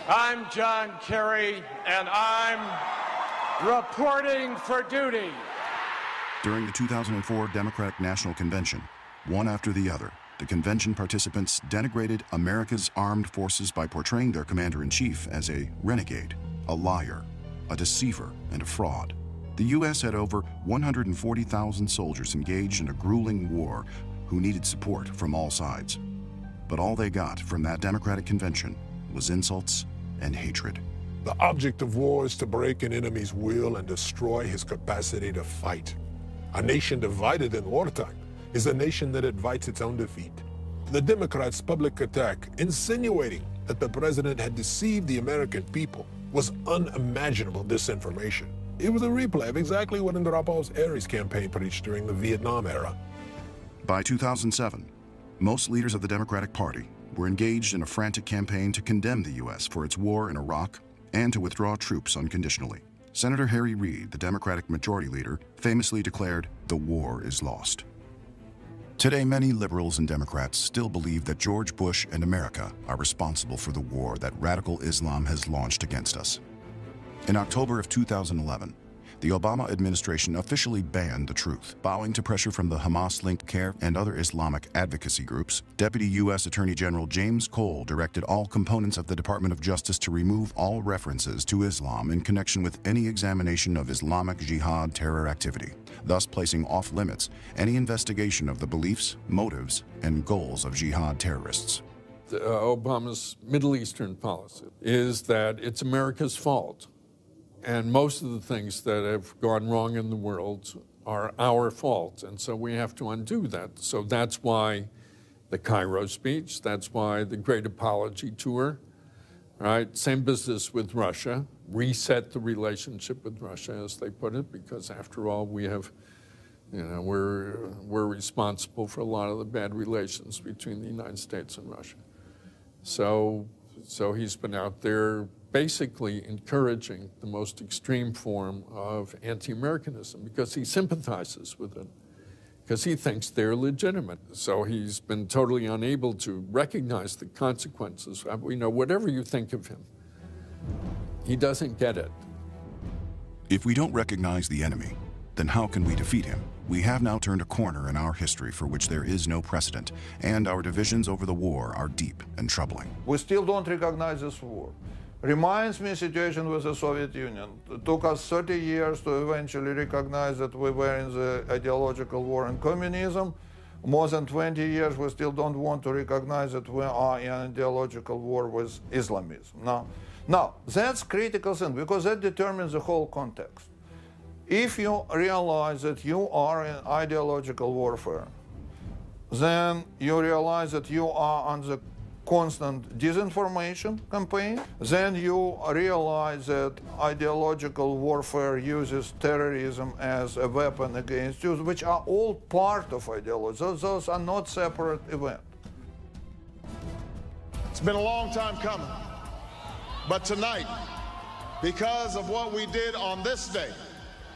I'm John Kerry, and I'm reporting for duty. During the 2004 Democratic National Convention, one after the other, the convention participants denigrated America's armed forces by portraying their commander-in-chief as a renegade, a liar, a deceiver, and a fraud. The U.S. had over 140,000 soldiers engaged in a grueling war who needed support from all sides. But all they got from that Democratic convention was insults and hatred. The object of war is to break an enemy's will and destroy his capacity to fight. A nation divided in wartime is a nation that invites its own defeat. The Democrats' public attack, insinuating that the president had deceived the American people, was unimaginable disinformation. It was a replay of exactly what Andropov's Ares campaign preached during the Vietnam era. By 2007, most leaders of the Democratic Party were engaged in a frantic campaign to condemn the U.S. for its war in Iraq and to withdraw troops unconditionally. Senator Harry Reid, the Democratic Majority Leader, famously declared, "The war is lost." Today, many liberals and Democrats still believe that George Bush and America are responsible for the war that radical Islam has launched against us. In October of 2011, the Obama administration officially banned the truth. Bowing to pressure from the Hamas-linked CARE and other Islamic advocacy groups, Deputy U.S. Attorney General James Cole directed all components of the Department of Justice to remove all references to Islam in connection with any examination of Islamic Jihad terror activity, thus placing off-limits any investigation of the beliefs, motives, and goals of jihad terrorists. Obama's Middle Eastern policy is that it's America's fault. And most of the things that have gone wrong in the world are our fault, and so we have to undo that. So that's why the Cairo speech, that's why the Great Apology Tour, right? Same business with Russia, reset the relationship with Russia, as they put it, because after all, we have, we're responsible for a lot of the bad relations between the United States and Russia. So he's been out there basically encouraging the most extreme form of anti-Americanism because he sympathizes with it, because he thinks they're legitimate. So he's been totally unable to recognize the consequences. Whatever you think of him, he doesn't get it. If we don't recognize the enemy, then how can we defeat him? We have now turned a corner in our history for which there is no precedent, and our divisions over the war are deep and troubling. We still don't recognize this war. Reminds me of the situation with the Soviet Union. It took us 30 years to eventually recognize that we were in the ideological war in communism. More than 20 years, we still don't want to recognize that we are in an ideological war with Islamism. Now, that's critical thing, because that determines the whole context. If you realize that you are in ideological warfare, then you realize that you are on the constant disinformation campaign. Then you realize that ideological warfare uses terrorism as a weapon against you, which are all part of ideology. Those are not separate events. It's been a long time coming. But tonight, because of what we did on this day,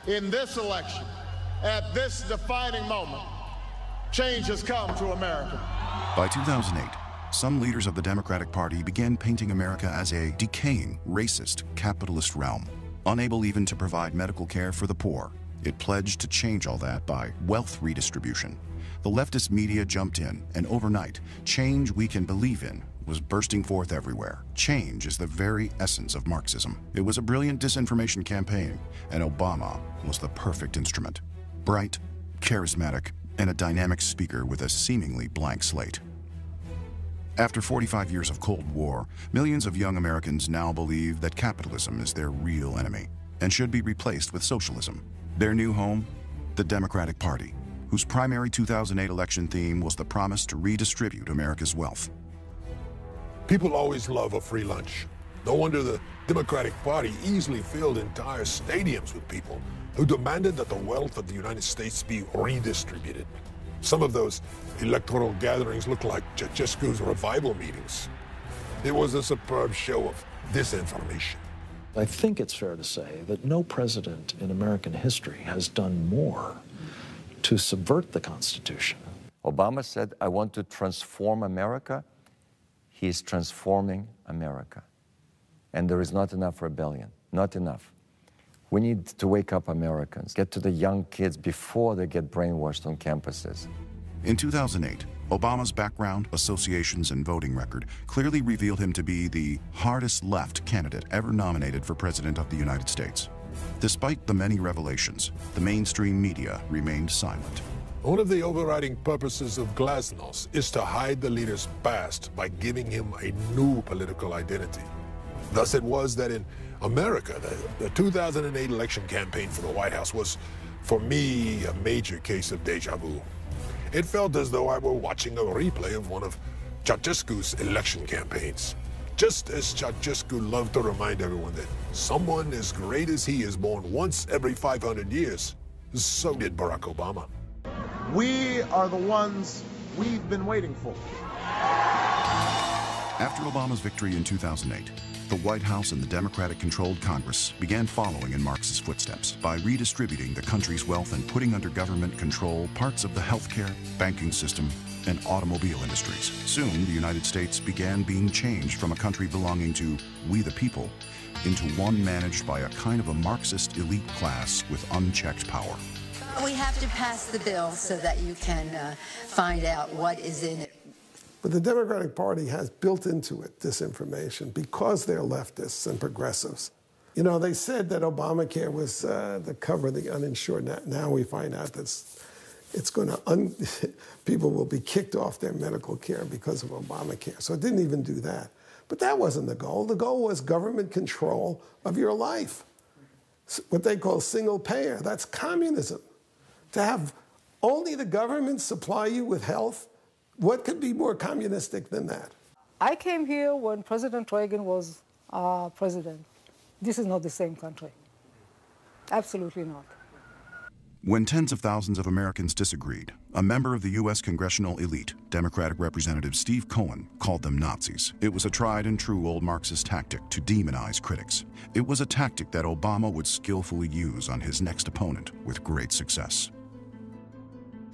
in this election, at this defining moment, change has come to America. By 2008, some leaders of the Democratic Party began painting America as a decaying, racist, capitalist realm, unable even to provide medical care for the poor. It pledged to change all that by wealth redistribution. The leftist media jumped in, and overnight, change we can believe in was bursting forth everywhere. Change is the very essence of Marxism. It was a brilliant disinformation campaign, and Obama was the perfect instrument. Bright, charismatic, and a dynamic speaker with a seemingly blank slate. After 45 years of Cold War, millions of young Americans now believe that capitalism is their real enemy and should be replaced with socialism. Their new home, the Democratic Party, whose primary 2008 election theme was the promise to redistribute America's wealth. People always love a free lunch. No wonder the Democratic Party easily filled entire stadiums with people who demanded that the wealth of the United States be redistributed. Some of those electoral gatherings looked like Ceausescu's revival meetings. It was a superb show of disinformation. I think it's fair to say that no president in American history has done more to subvert the Constitution. Obama said, I want to transform America. He is transforming America. And there is not enough rebellion, not enough. We need to wake up Americans, get to the young kids before they get brainwashed on campuses. In 2008, Obama's background, associations, and voting record clearly revealed him to be the hardest left candidate ever nominated for President of the United States. Despite the many revelations, the mainstream media remained silent. One of the overriding purposes of glasnost is to hide the leader's past by giving him a new political identity. Thus it was that in America, the 2008 election campaign for the White House was, for me, a major case of deja vu. It felt as though I were watching a replay of one of Ceausescu's election campaigns. Just as Ceausescu loved to remind everyone that someone as great as he is born once every 500 years, so did Barack Obama. We are the ones we've been waiting for. After Obama's victory in 2008, the White House and the Democratic-controlled Congress began following in Marx's footsteps by redistributing the country's wealth and putting under government control parts of the healthcare, banking system, and automobile industries. Soon, the United States began being changed from a country belonging to we the people into one managed by a kind of a Marxist elite class with unchecked power. We have to pass the bill so that you can find out what is in it. But the Democratic Party has built into it disinformation because they're leftists and progressives. You know, they said that Obamacare was to cover the uninsured. Now we find out that it's going to, people will be kicked off their medical care because of Obamacare. So it didn't even do that. But that wasn't the goal. The goal was government control of your life. What they call single payer. That's communism. To have only the government supply you with health, what could be more communistic than that? I came here when President Reagan was president. This is not the same country. Absolutely not. When tens of thousands of Americans disagreed, a member of the U.S. congressional elite, Democratic Representative Steve Cohen, called them Nazis. It was a tried and true old Marxist tactic to demonize critics. It was a tactic that Obama would skillfully use on his next opponent with great success.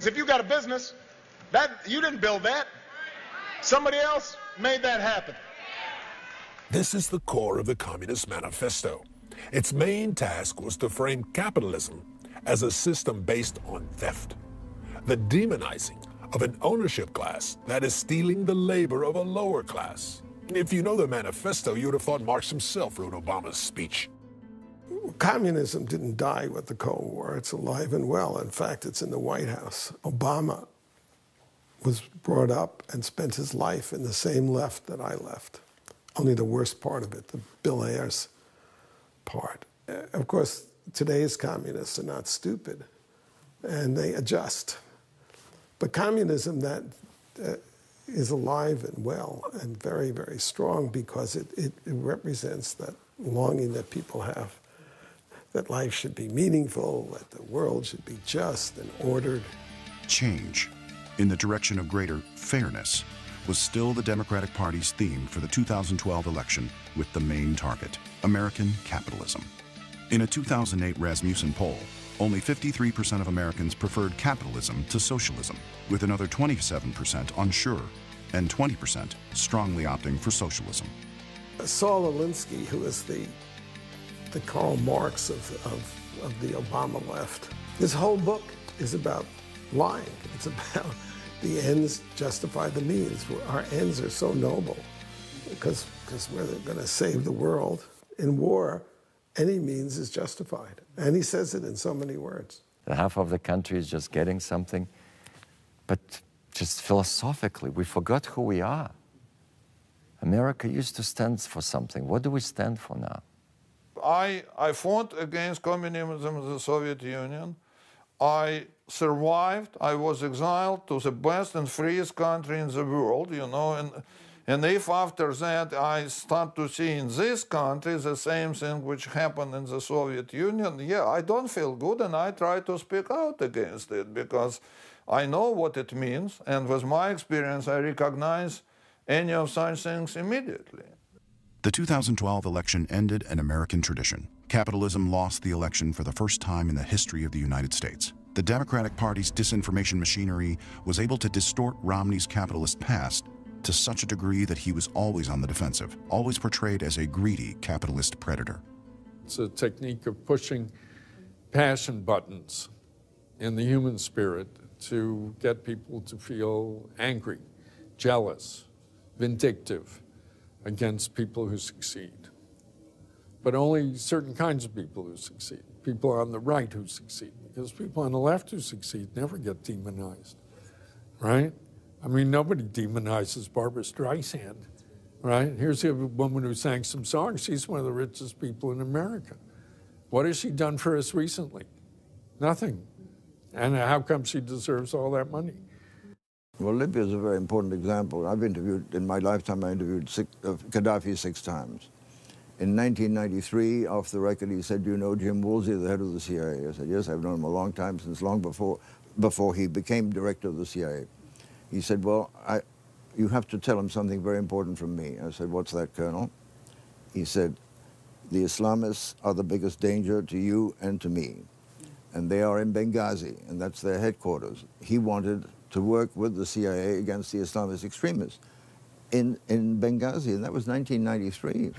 If you got a business, you didn't build that. Somebody else made that happen. This is the core of the Communist Manifesto. Its main task was to frame capitalism as a system based on theft, the demonizing of an ownership class that is stealing the labor of a lower class. If you know the manifesto, you would have thought Marx himself wrote Obama's speech. Communism didn't die with the Cold War. It's alive and well. In fact, it's in the White House. Obama was brought up and spent his life in the same left that I left. Only the worst part of it, the Bill Ayers part. Of course, today's communists are not stupid, and they adjust. But communism that is alive and well and very, very strong because it represents that longing that people have, that life should be meaningful, that the world should be just and ordered. Change in the direction of greater fairness was still the Democratic Party's theme for the 2012 election, with the main target, American capitalism. In a 2008 Rasmussen poll, only 53% of Americans preferred capitalism to socialism, with another 27% unsure and 20% strongly opting for socialism. Saul Alinsky, who is the Karl Marx of the Obama left, his whole book is about lying. It's about the ends justify the means. Our ends are so noble because we're going to save the world. In war, any means is justified. And he says it in so many words. Half of the country is just getting something, but just philosophically, we forgot who we are. America used to stand for something. What do we stand for now? I fought against communism in the Soviet Union. I survived. I was exiled to the best and freest country in the world, you know, and if after that I start to see in this country the same thing which happened in the Soviet Union, yeah, I don't feel good, and I try to speak out against it, because I know what it means, and with my experience, I recognize any of such things immediately. The 2012 election ended an American tradition. Capitalism lost the election for the first time in the history of the United States. The Democratic Party's disinformation machinery was able to distort Romney's capitalist past to such a degree that he was always on the defensive, always portrayed as a greedy capitalist predator. It's a technique of pushing passion buttons in the human spirit to get people to feel angry, jealous, vindictive against people who succeed. But only certain kinds of people who succeed, people on the right who succeed, because people on the left who succeed never get demonized, right? I mean, nobody demonizes Barbra Streisand, right? Here's a woman who sang some songs. She's one of the richest people in America. What has she done for us recently? Nothing. And how come she deserves all that money? Well, Libya is a very important example. I've interviewed, in my lifetime, I interviewed Gaddafi 6 times. In 1993, off the record, he said, "Do you know Jim Woolsey, the head of the CIA?" I said, "Yes, I've known him a long time, since long before he became director of the CIA." He said, "Well, you have to tell him something very important from me." I said, "What's that, Colonel?" He said, "The Islamists are the biggest danger to you and to me. And they are in Benghazi, and that's their headquarters." He wanted to work with the CIA against the Islamist extremists in Benghazi, and that was 1993.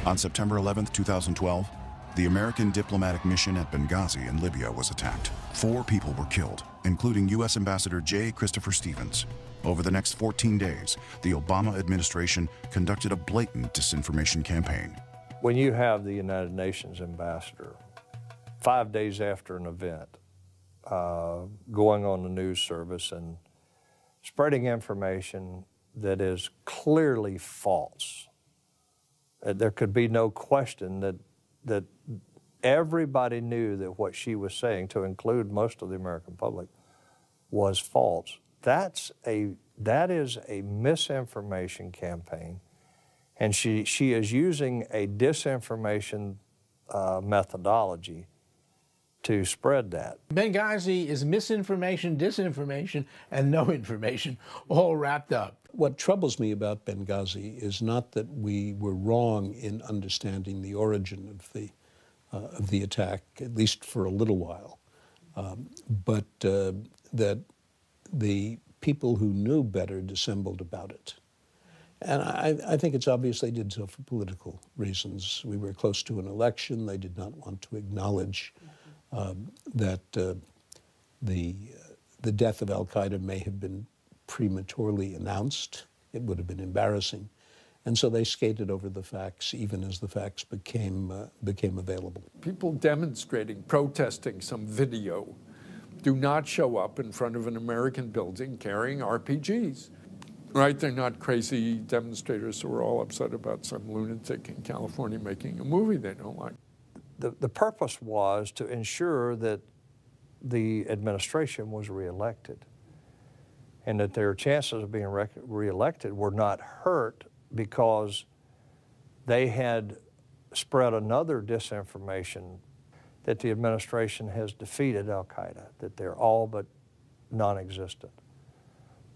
On September 11, 2012, the American diplomatic mission at Benghazi in Libya was attacked. 4 people were killed, including U.S. Ambassador J. Christopher Stevens. Over the next 14 days, the Obama administration conducted a blatant disinformation campaign. When you have the United Nations ambassador 5 days after an event, going on the news service and spreading information that is clearly false, there could be no question that everybody knew that what she was saying, to include most of the American public, was false. That is a misinformation campaign, and she is using a disinformation methodology to spread that. Benghazi is misinformation, disinformation, and no information, all wrapped up. What troubles me about Benghazi is not that we were wrong in understanding the origin of the attack, at least for a little while, but that the people who knew better dissembled about it. And I think it's obvious they did so for political reasons. We were close to an election. They did not want to acknowledge that the death of al-Qaeda may have been prematurely announced. It would have been embarrassing. And so they skated over the facts, even as the facts became available. People demonstrating, protesting some video do not show up in front of an American building carrying RPGs, right? They're not crazy demonstrators who are all upset about some lunatic in California making a movie they don't like. The purpose was to ensure that the administration was reelected, and that their chances of being reelected were not hurt because they had spread another disinformation that the administration has defeated al-Qaeda, that they're all but non-existent.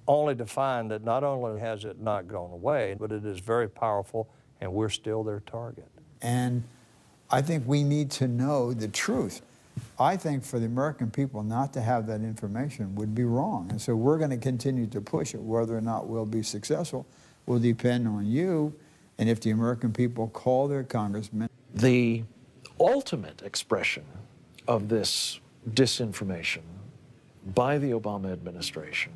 Only to find that not only has it not gone away, but it is very powerful, and we're still their target. And I think we need to know the truth. I think for the American people not to have that information would be wrong. And so we're going to continue to push it. Whether or not we'll be successful will depend on you and if the American people call their congressmen. The ultimate expression of this disinformation by the Obama administration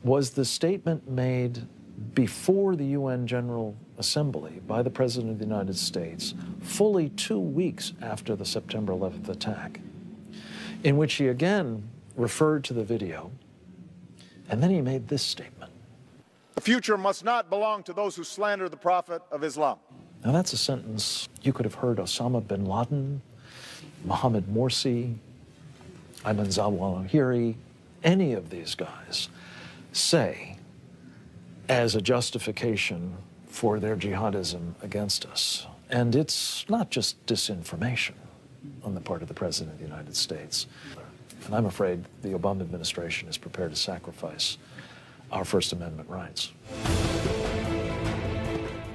was the statement made before the UN General Assembly by the President of the United States, fully 2 weeks after the September 11th attack, in which he again referred to the video, and then he made this statement. The future must not belong to those who slander the Prophet of Islam. Now that's a sentence you could have heard Osama bin Laden, Mohammed Morsi, Ayman Zawahiri, any of these guys say as a justification for their jihadism against us. And it's not just disinformation on the part of the President of the United States. And I'm afraid the Obama administration is prepared to sacrifice our First Amendment rights.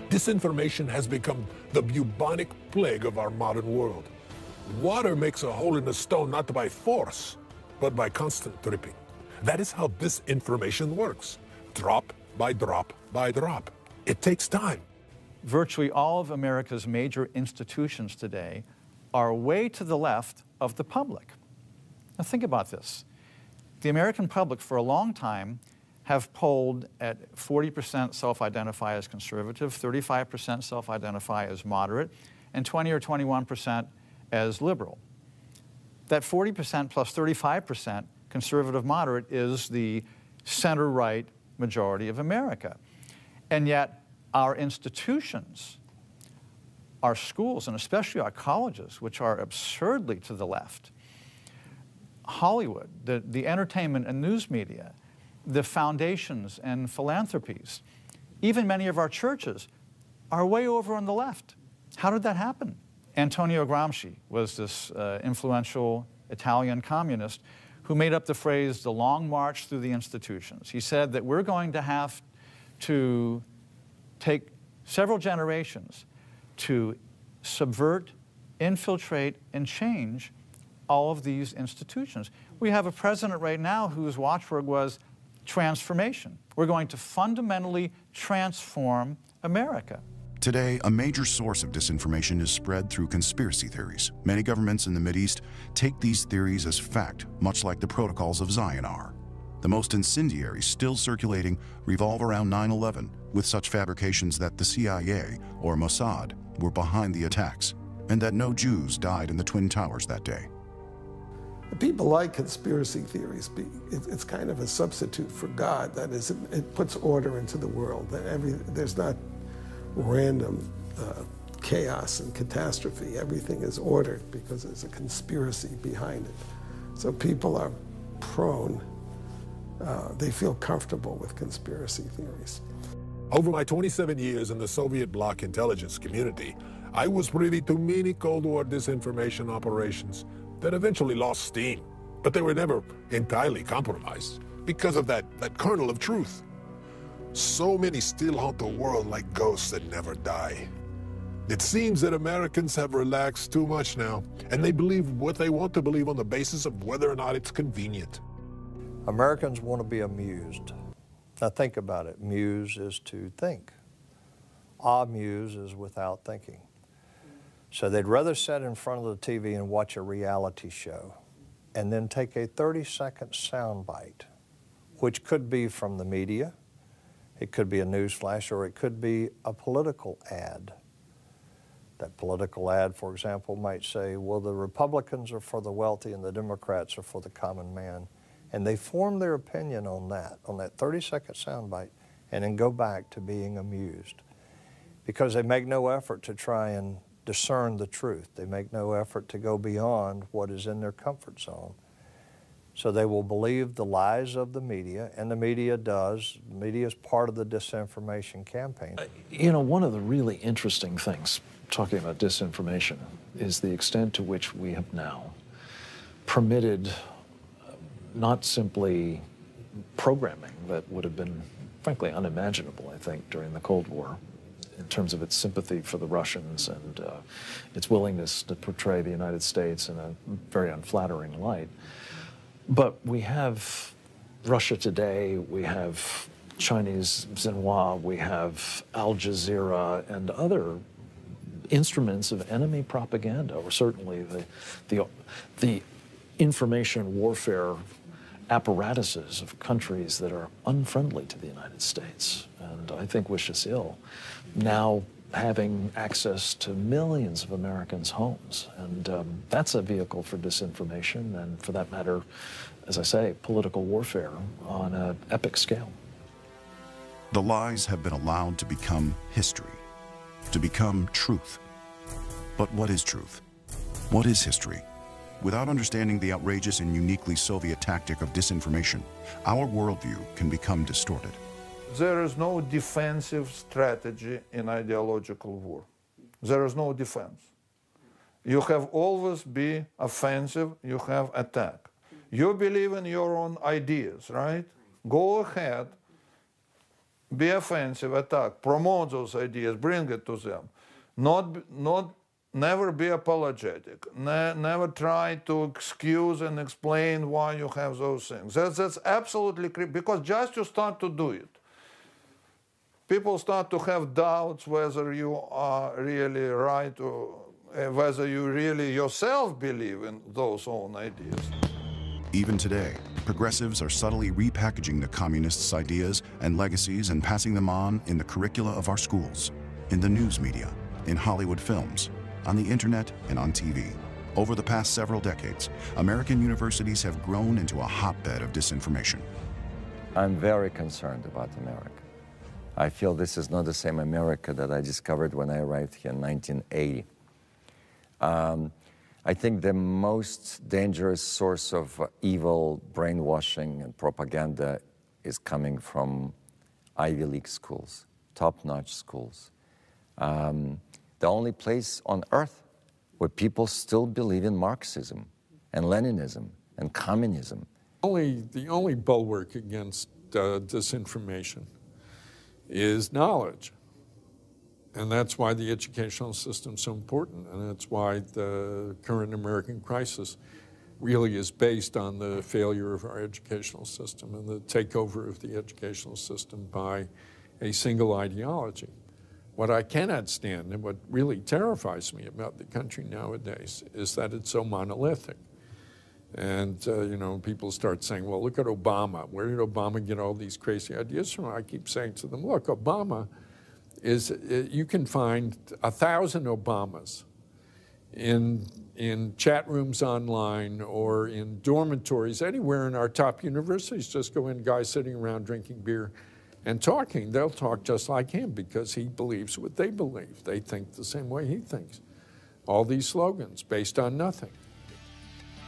Disinformation has become the bubonic plague of our modern world. Water makes a hole in the stone not by force, but by constant dripping. That is how disinformation works. Drop by drop by drop. It takes time. Virtually all of America's major institutions today are way to the left of the public. Now think about this. The American public for a long time have polled at 40% self-identify as conservative, 35% self-identify as moderate, and 20 or 21% as liberal. That 40% plus 35% conservative moderate is the center-right majority of America. And yet our institutions, our schools, and especially our colleges, which are absurdly to the left, Hollywood, the entertainment and news media, the foundations and philanthropies, even many of our churches are way over on the left. How did that happen? Antonio Gramsci was this influential Italian communist who made up the phrase, the long march through the institutions. He said that we're going to have to take several generations to subvert, infiltrate, and change all of these institutions. We have a president right now whose watchword was transformation. We're going to fundamentally transform America. Today, a major source of disinformation is spread through conspiracy theories. Many governments in the Mideast take these theories as fact, much like the protocols of Zion are. The most incendiary still circulating revolve around 9/11, with such fabrications that the CIA or Mossad were behind the attacks, and that no Jews died in the Twin Towers that day. People like conspiracy theories. It's kind of a substitute for God. That is, it puts order into the world. There's not random chaos and catastrophe. Everything is ordered because there's a conspiracy behind it. So people are prone, they feel comfortable with conspiracy theories. Over my 27 years in the Soviet bloc intelligence community, I was privy to many Cold War disinformation operations that eventually lost steam, but they were never entirely compromised because of that kernel of truth. So many still haunt the world like ghosts that never die. It seems that Americans have relaxed too much now, and they believe what they want to believe on the basis of whether or not it's convenient. Americans want to be amused. Now think about it. Muse is to think. Amuse is without thinking. So they'd rather sit in front of the TV and watch a reality show and then take a 30-second soundbite, which could be from the media, it could be a news flash, or it could be a political ad. That political ad, for example, might say, well, the Republicans are for the wealthy and the Democrats are for the common man. And they form their opinion on that 30-second soundbite, and then go back to being amused. Because they make no effort to try and discern the truth. They make no effort to go beyond what is in their comfort zone. So they will believe the lies of the media, and the media does. The media is part of the disinformation campaign. You know, one of the really interesting things, talking about disinformation, is the extent to which we have now permitted not simply programming that would have been, frankly, unimaginable, I think, during the Cold War, in terms of its sympathy for the Russians and its willingness to portray the United States in a very unflattering light. But we have Russia Today, we have Chinese Xinhua, we have Al Jazeera, and other instruments of enemy propaganda, or certainly the information warfare apparatuses of countries that are unfriendly to the United States, and I think wish us ill, now having access to millions of Americans' homes. And that's a vehicle for disinformation and, for that matter, as I say, political warfare on an epic scale. The lies have been allowed to become history, to become truth. But what is truth? What is history? Without understanding the outrageous and uniquely Soviet tactic of disinformation, our worldview can become distorted. There is no defensive strategy in ideological war. There is no defense. You have always be offensive, you have attack. You believe in your own ideas, right? Go ahead, be offensive, attack, promote those ideas, bring it to them. Never be apologetic. Never try to excuse and explain why you have those things. That's absolutely because just you start to do it, people start to have doubts whether you are really right or whether you really yourself believe in those own ideas. Even today, progressives are subtly repackaging the communists' ideas and legacies and passing them on in the curricula of our schools, in the news media, in Hollywood films, on the internet, and on TV. Over the past several decades, American universities have grown into a hotbed of disinformation. I'm very concerned about America. I feel this is not the same America that I discovered when I arrived here in 1980. I think the most dangerous source of evil brainwashing and propaganda is coming from Ivy League schools, top-notch schools. The only place on earth where people still believe in Marxism and Leninism and communism. The only bulwark against disinformation is knowledge. And that's why the educational system is so important, and that's why the current American crisis really is based on the failure of our educational system and the takeover of the educational system by a single ideology. What I cannot stand and what really terrifies me about the country nowadays is that it's so monolithic. And, you know, people start saying, well, look at Obama. Where did Obama get all these crazy ideas from? I keep saying to them, look, Obama is, you can find 1,000 Obamas in chat rooms online or in dormitories, anywhere in our top universities. Just go in, guys sitting around drinking beer and talking. They'll talk just like him because he believes what they believe. They think the same way he thinks. All these slogans based on nothing.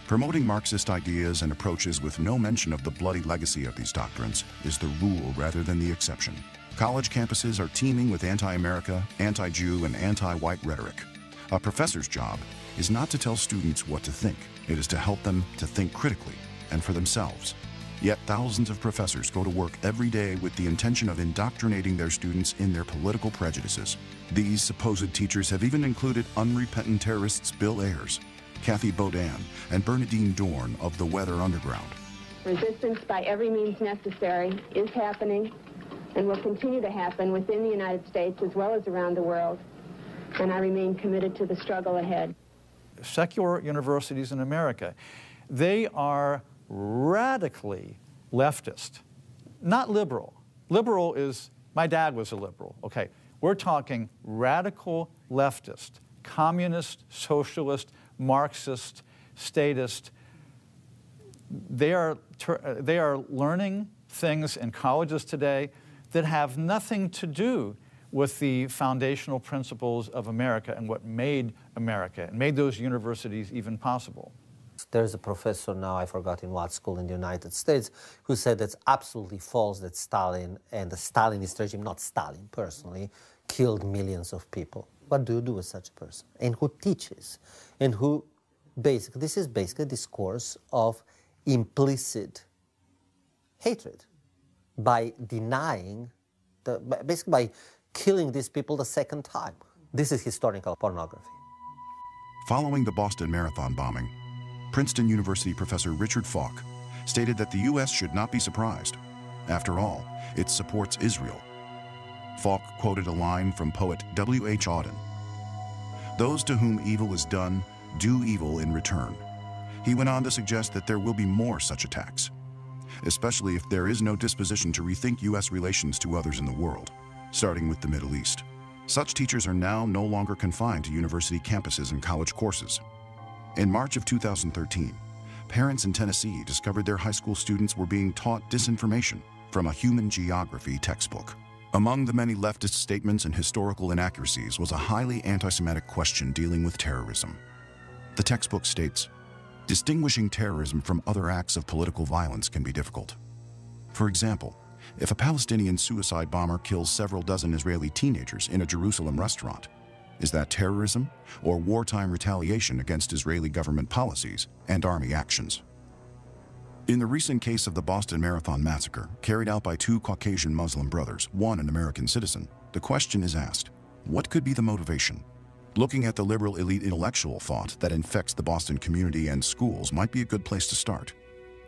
Promoting Marxist ideas and approaches with no mention of the bloody legacy of these doctrines is the rule rather than the exception. College campuses are teeming with anti-America, anti-Jew, and anti-white rhetoric. A professor's job is not to tell students what to think. It is to help them to think critically and for themselves. Yet thousands of professors go to work every day with the intention of indoctrinating their students in their political prejudices. These supposed teachers have even included unrepentant terrorists Bill Ayers, Kathy Bodan, and Bernadine Dorn of the Weather Underground. Resistance by every means necessary is happening and will continue to happen within the United States as well as around the world, and I remain committed to the struggle ahead. Secular universities in America, they are radically leftist, not liberal. Liberal is, my dad was a liberal, okay. We're talking radical leftist, communist, socialist, Marxist, statist. They are learning things in colleges today that have nothing to do with the foundational principles of America and what made America and made those universities even possible. There's a professor now, I forgot in what school in the United States, who said it's absolutely false that Stalin and the Stalinist regime, not Stalin personally, killed millions of people. What do you do with such a person? And who teaches? And who basically, this is basically a discourse of implicit hatred by denying, basically by killing these people the second time. This is historical pornography. Following the Boston Marathon bombing, Princeton University professor Richard Falk stated that the U.S. should not be surprised. After all, it supports Israel. Falk quoted a line from poet W.H. Auden. "Those to whom evil is done do evil in return." He went on to suggest that there will be more such attacks, especially if there is no disposition to rethink U.S. relations to others in the world, starting with the Middle East. Such teachers are now no longer confined to university campuses and college courses. In March of 2013, parents in Tennessee discovered their high school students were being taught disinformation from a human geography textbook. Among the many leftist statements and historical inaccuracies was a highly anti-Semitic question dealing with terrorism. The textbook states, "Distinguishing terrorism from other acts of political violence can be difficult. For example, if a Palestinian suicide bomber kills several dozen Israeli teenagers in a Jerusalem restaurant, is that terrorism or wartime retaliation against Israeli government policies and army actions?" In the recent case of the Boston Marathon massacre, carried out by two Caucasian Muslim brothers, one an American citizen, the question is asked, what could be the motivation? Looking at the liberal elite intellectual thought that infects the Boston community and schools might be a good place to start.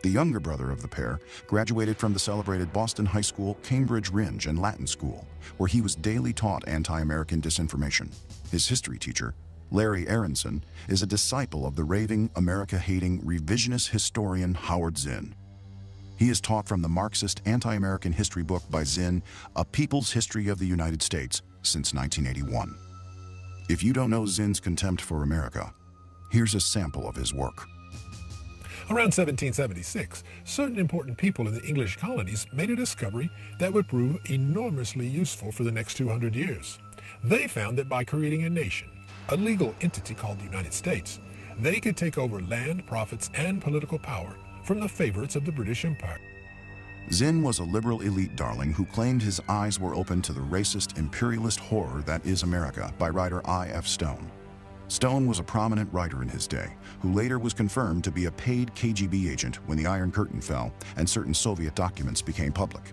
The younger brother of the pair graduated from the celebrated Boston High School, Cambridge Rindge and Latin School, where he was daily taught anti-American disinformation. His history teacher, Larry Aronson, is a disciple of the raving, America-hating, revisionist historian Howard Zinn. He is taught from the Marxist anti-American history book by Zinn, A People's History of the United States, since 1981. If you don't know Zinn's contempt for America, here's a sample of his work. Around 1776, certain important people in the English colonies made a discovery that would prove enormously useful for the next 200 years. They found that by creating a nation, a legal entity called the United States, they could take over land, profits, and political power from the favorites of the British Empire. Zinn was a liberal elite darling who claimed his eyes were open to the racist, imperialist horror that is America by writer I.F. Stone. Stone was a prominent writer in his day, who later was confirmed to be a paid KGB agent when the Iron Curtain fell and certain Soviet documents became public.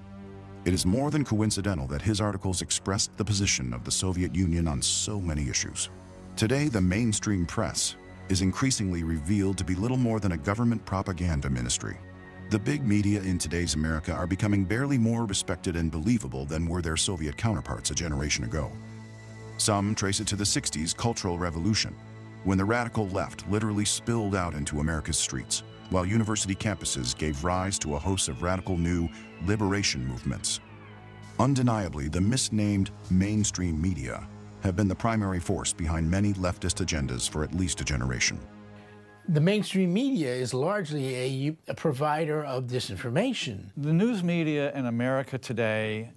It is more than coincidental that his articles expressed the position of the Soviet Union on so many issues. Today, the mainstream press is increasingly revealed to be little more than a government propaganda ministry. The big media in today's America are becoming barely more respected and believable than were their Soviet counterparts a generation ago. Some trace it to the 60s cultural revolution, when the radical left literally spilled out into America's streets, while university campuses gave rise to a host of radical new liberation movements. Undeniably, the misnamed mainstream media have been the primary force behind many leftist agendas for at least a generation. The mainstream media is largely a provider of disinformation. The news media in America today,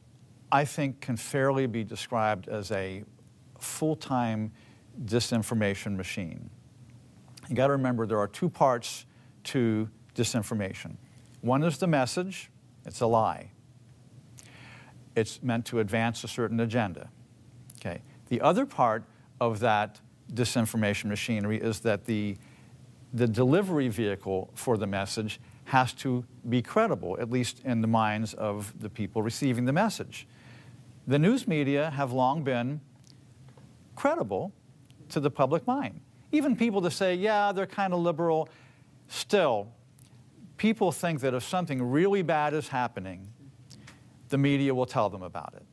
I think, can fairly be described as a full-time disinformation machine. You got to remember there are two parts to disinformation. One is the message, it's a lie. It's meant to advance a certain agenda. Okay. The other part of that disinformation machinery is that the delivery vehicle for the message has to be credible, at least in the minds of the people receiving the message. The news media have long been credible to the public mind. Even people that say, yeah, they're kind of liberal, still, people think that if something really bad is happening, the media will tell them about it.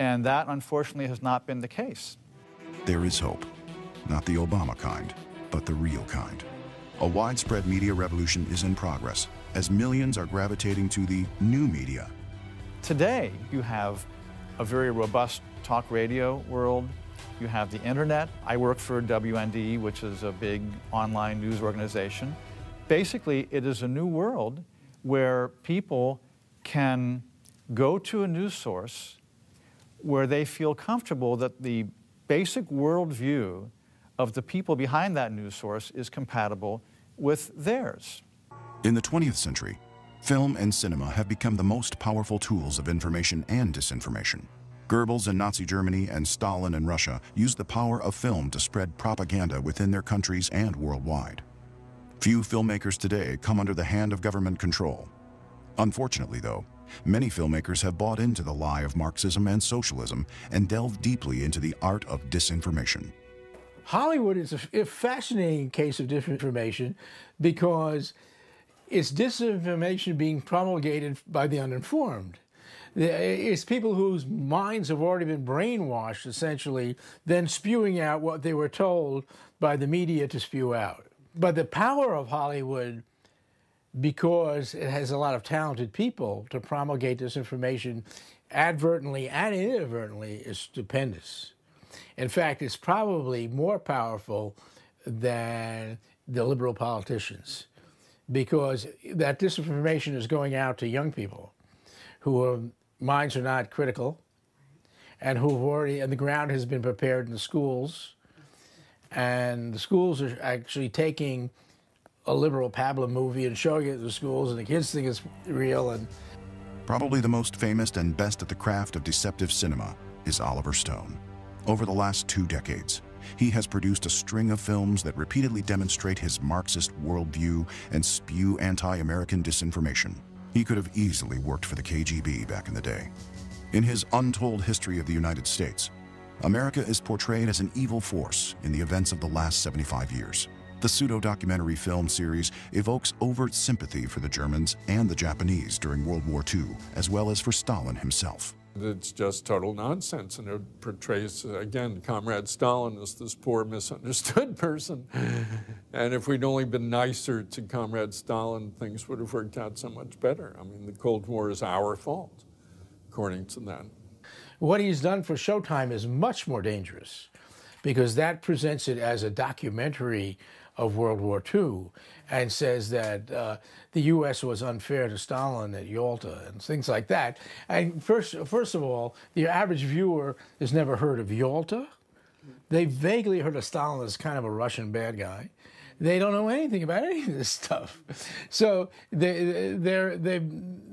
And that, unfortunately, has not been the case. There is hope. Not the Obama kind, but the real kind. A widespread media revolution is in progress, as millions are gravitating to the new media. Today, you have a very robust talk radio world. You have the internet. I work for WND, which is a big online news organization. Basically, it is a new world where people can go to a news source where they feel comfortable that the basic worldview of the people behind that news source is compatible with theirs. In the 20th century, film and cinema have become the most powerful tools of information and disinformation. Goebbels in Nazi Germany and Stalin in Russia used the power of film to spread propaganda within their countries and worldwide. Few filmmakers today come under the hand of government control. Unfortunately, though, many filmmakers have bought into the lie of Marxism and socialism and delved deeply into the art of disinformation. Hollywood is a fascinating case of disinformation because it's disinformation being promulgated by the uninformed. It's people whose minds have already been brainwashed, essentially, then spewing out what they were told by the media to spew out. But the power of Hollywood, because it has a lot of talented people to promulgate this information advertently and inadvertently, is stupendous. In fact, it's probably more powerful than the liberal politicians, because that disinformation is going out to young people whose minds are not critical and who've already, and the ground has been prepared in the schools, and the schools are actually taking a liberal pablum movie and showing it to the schools, and the kids think it's real. And probably the most famous and best at the craft of deceptive cinema is Oliver Stone. Over the last 2 decades, he has produced a string of films that repeatedly demonstrate his Marxist worldview and spew anti-American disinformation. He could have easily worked for the KGB back in the day. In his Untold History of the United States, America is portrayed as an evil force in the events of the last 75 years. The pseudo-documentary film series evokes overt sympathy for the Germans and the Japanese during World War II, as well as for Stalin himself. It's just total nonsense, and it portrays, again, Comrade Stalin as this poor, misunderstood person. And if we'd only been nicer to Comrade Stalin, things would have worked out so much better. I mean, the Cold War is our fault, according to that. What he's done for Showtime is much more dangerous, because that presents it as a documentary of World War II and says that the U.S. was unfair to Stalin at Yalta and things like that. And first of all, the average viewer has never heard of Yalta. They vaguely heard of Stalin as kind of a Russian bad guy. They don't know anything about any of this stuff. So they've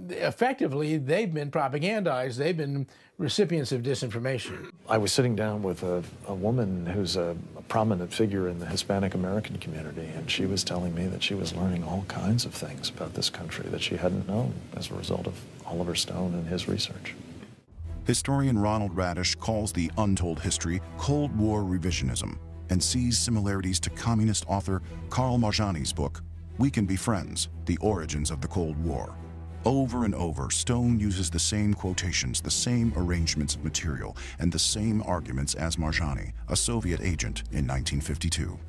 effectively been propagandized. They've been recipients of disinformation. I was sitting down with a woman who's a prominent figure in the Hispanic American community, and she was telling me that she was learning all kinds of things about this country that she hadn't known as a result of Oliver Stone and his research. Historian Ronald Radish calls the Untold History Cold War revisionism and sees similarities to communist author Karl Marjani's book, We Can Be Friends, The Origins of the Cold War. Over and over, Stone uses the same quotations, the same arrangements of material, and the same arguments as Marjani, a Soviet agent in 1952.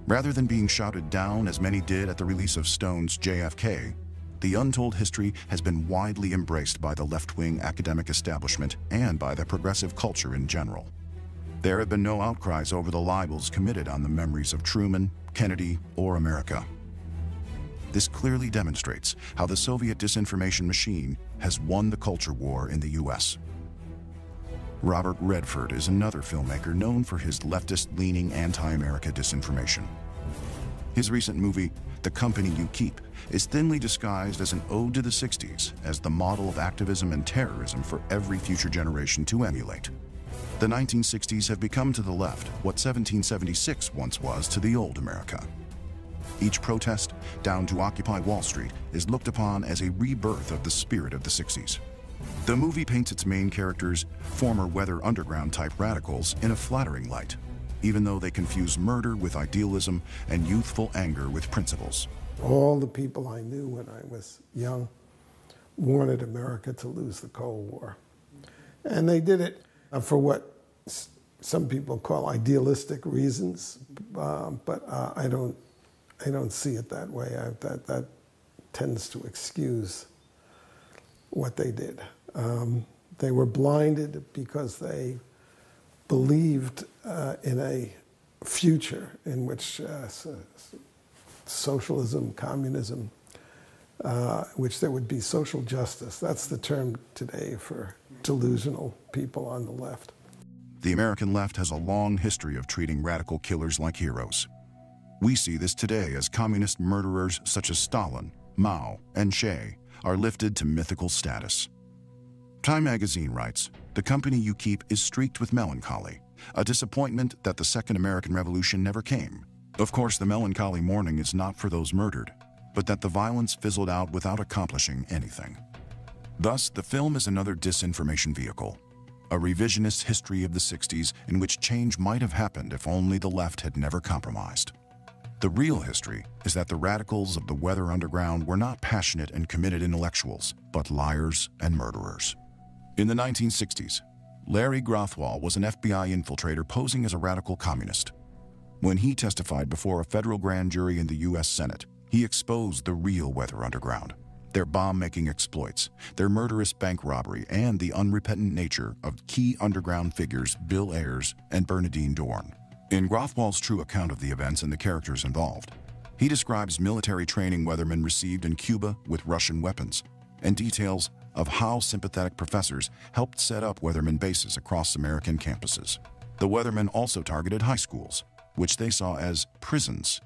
Rather than being shouted down as many did at the release of Stone's JFK, the Untold History has been widely embraced by the left-wing academic establishment and by the progressive culture in general. There have been no outcries over the libels committed on the memories of Truman, Kennedy, or America. This clearly demonstrates how the Soviet disinformation machine has won the culture war in the U.S. Robert Redford is another filmmaker known for his leftist-leaning anti-America disinformation. His recent movie, The Company You Keep, is thinly disguised as an ode to the 60s as the model of activism and terrorism for every future generation to emulate. The 1960s have become to the left what 1776 once was to the old America. Each protest, down to Occupy Wall Street, is looked upon as a rebirth of the spirit of the 60s. The movie paints its main characters, former Weather Underground-type radicals, in a flattering light, even though they confuse murder with idealism and youthful anger with principles. All the people I knew when I was young wanted America to lose the Cold War. And they did it for what some people call idealistic reasons, but I don't see it that way. That tends to excuse what they did. They were blinded because they believed in a future in which socialism, communism, which there would be social justice. That's the term today for delusional people on the left. The American left has a long history of treating radical killers like heroes. We see this today as communist murderers such as Stalin, Mao, and Che are lifted to mythical status. Time magazine writes, "The Company You Keep is streaked with melancholy, a disappointment that the Second American Revolution never came. Of course, the melancholy mourning is not for those murdered, but that the violence fizzled out without accomplishing anything." Thus, the film is another disinformation vehicle, a revisionist history of the 60s in which change might have happened if only the left had never compromised. The real history is that the radicals of the Weather Underground were not passionate and committed intellectuals, but liars and murderers. In the 1960s, Larry Grothwall was an FBI infiltrator posing as a radical communist. When he testified before a federal grand jury in the U.S. Senate, he exposed the real Weather Underground, their bomb-making exploits, their murderous bank robbery, and the unrepentant nature of key underground figures Bill Ayers and Bernadine Dorn. In Grothwall's true account of the events and the characters involved, he describes military training weathermen received in Cuba with Russian weapons, and details of how sympathetic professors helped set up weathermen bases across American campuses. The weathermen also targeted high schools, which they saw as prisons.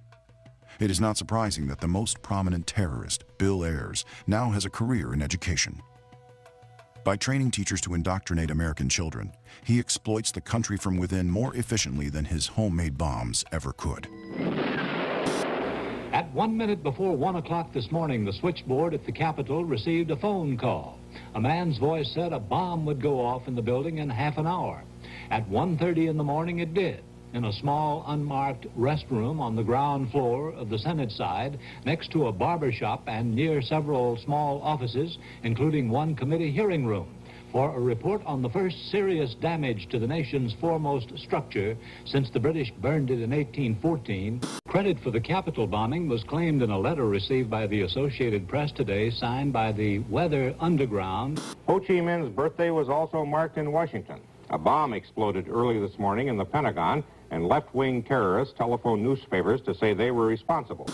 It is not surprising that the most prominent terrorist, Bill Ayers, now has a career in education. By training teachers to indoctrinate American children, he exploits the country from within more efficiently than his homemade bombs ever could. At 1 minute before 1 o'clock this morning, the switchboard at the Capitol received a phone call. A man's voice said a bomb would go off in the building in half an hour. At 1:30 in the morning, it did, in a small, unmarked restroom on the ground floor of the Senate side, next to a barber shop and near several small offices, including one committee hearing room, for a report on the first serious damage to the nation's foremost structure since the British burned it in 1814. Credit for the Capitol bombing was claimed in a letter received by the Associated Press today, signed by the Weather Underground. Ho Chi Minh's birthday was also marked in Washington. A bomb exploded early this morning in the Pentagon, and left-wing terrorists telephoned newspapers to say they were responsible.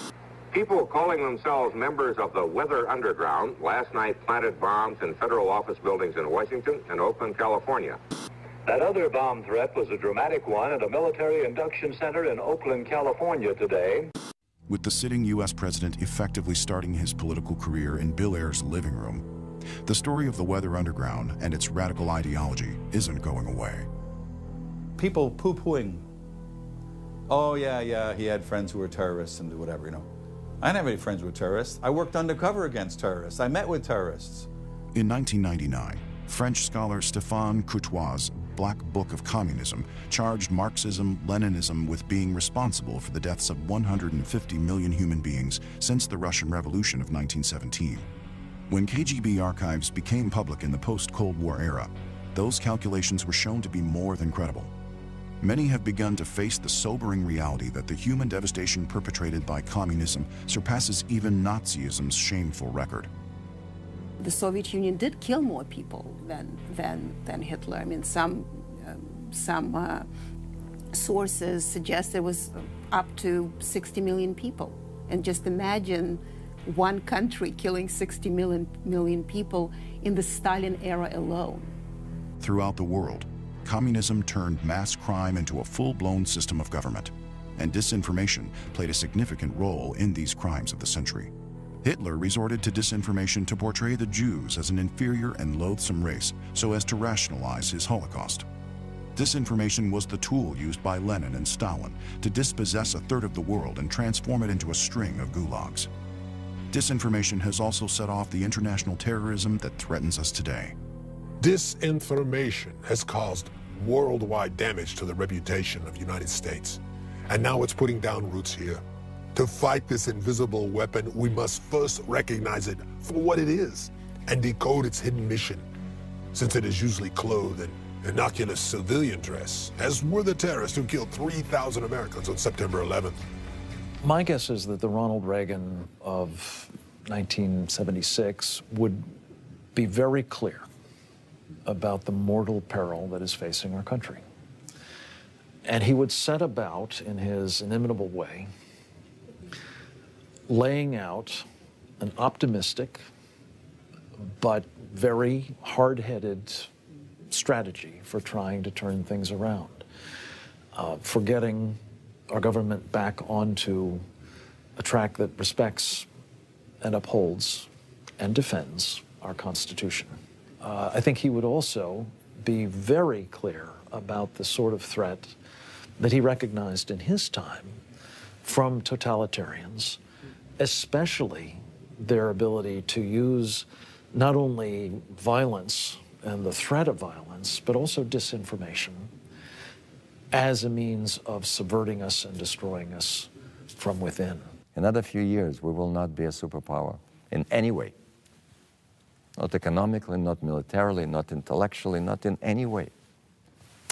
People calling themselves members of the Weather Underground last night planted bombs in federal office buildings in Washington and Oakland, California. That other bomb threat was a dramatic one at a military induction center in Oakland, California today. With the sitting U.S. president effectively starting his political career in Bill Ayers' living room, the story of the Weather Underground and its radical ideology isn't going away. People poo-pooing, oh yeah, he had friends who were terrorists and whatever, you know. I didn't have any friends who were terrorists. I worked undercover against terrorists. I met with terrorists. In 1999, French scholar Stéphane Courtois' Black Book of Communism charged Marxism-Leninism with being responsible for the deaths of 150 million human beings since the Russian Revolution of 1917. When KGB archives became public in the post-Cold War era, those calculations were shown to be more than credible. Many have begun to face the sobering reality that the human devastation perpetrated by communism surpasses even Nazism's shameful record. The Soviet Union did kill more people than Hitler. I mean, some sources suggest it was up to 60 million people. And just imagine one country killing 60 million people in the Stalin era alone. Throughout the world, communism turned mass crime into a full-blown system of government, and disinformation played a significant role in these crimes of the century. Hitler resorted to disinformation to portray the Jews as an inferior and loathsome race so as to rationalize his Holocaust. Disinformation was the tool used by Lenin and Stalin to dispossess a third of the world and transform it into a string of gulags. Disinformation has also set off the international terrorism that threatens us today. Disinformation has caused worldwide damage to the reputation of the United States, and now it's putting down roots here. To fight this invisible weapon, we must first recognize it for what it is and decode its hidden mission, since it is usually clothed in innocuous civilian dress, as were the terrorists who killed 3,000 Americans on September 11th. My guess is that the Ronald Reagan of 1976 would be very clear about the mortal peril that is facing our country. And he would set about, in his inimitable way, laying out an optimistic but very hard-headed strategy for trying to turn things around, for getting our government back onto a track that respects and upholds and defends our Constitution. I think he would also be very clear about the sort of threat that he recognized in his time from totalitarians, especially their ability to use not only violence and the threat of violence, but also disinformation as a means of subverting us and destroying us from within. In another few years, we will not be a superpower in any way. Not economically, not militarily, not intellectually, not in any way,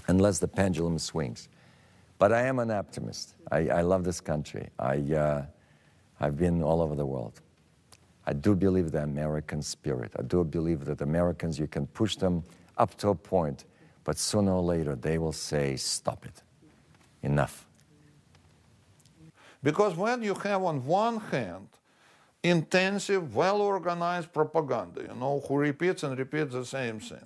unless the pendulum swings. But I am an optimist. I love this country. I've been all over the world. I do believe the American spirit. I do believe that Americans, you can push them up to a point, but sooner or later they will say, stop it. Enough. Because when you have on one hand intensive, well-organized propaganda, you know, who repeats and repeats the same thing,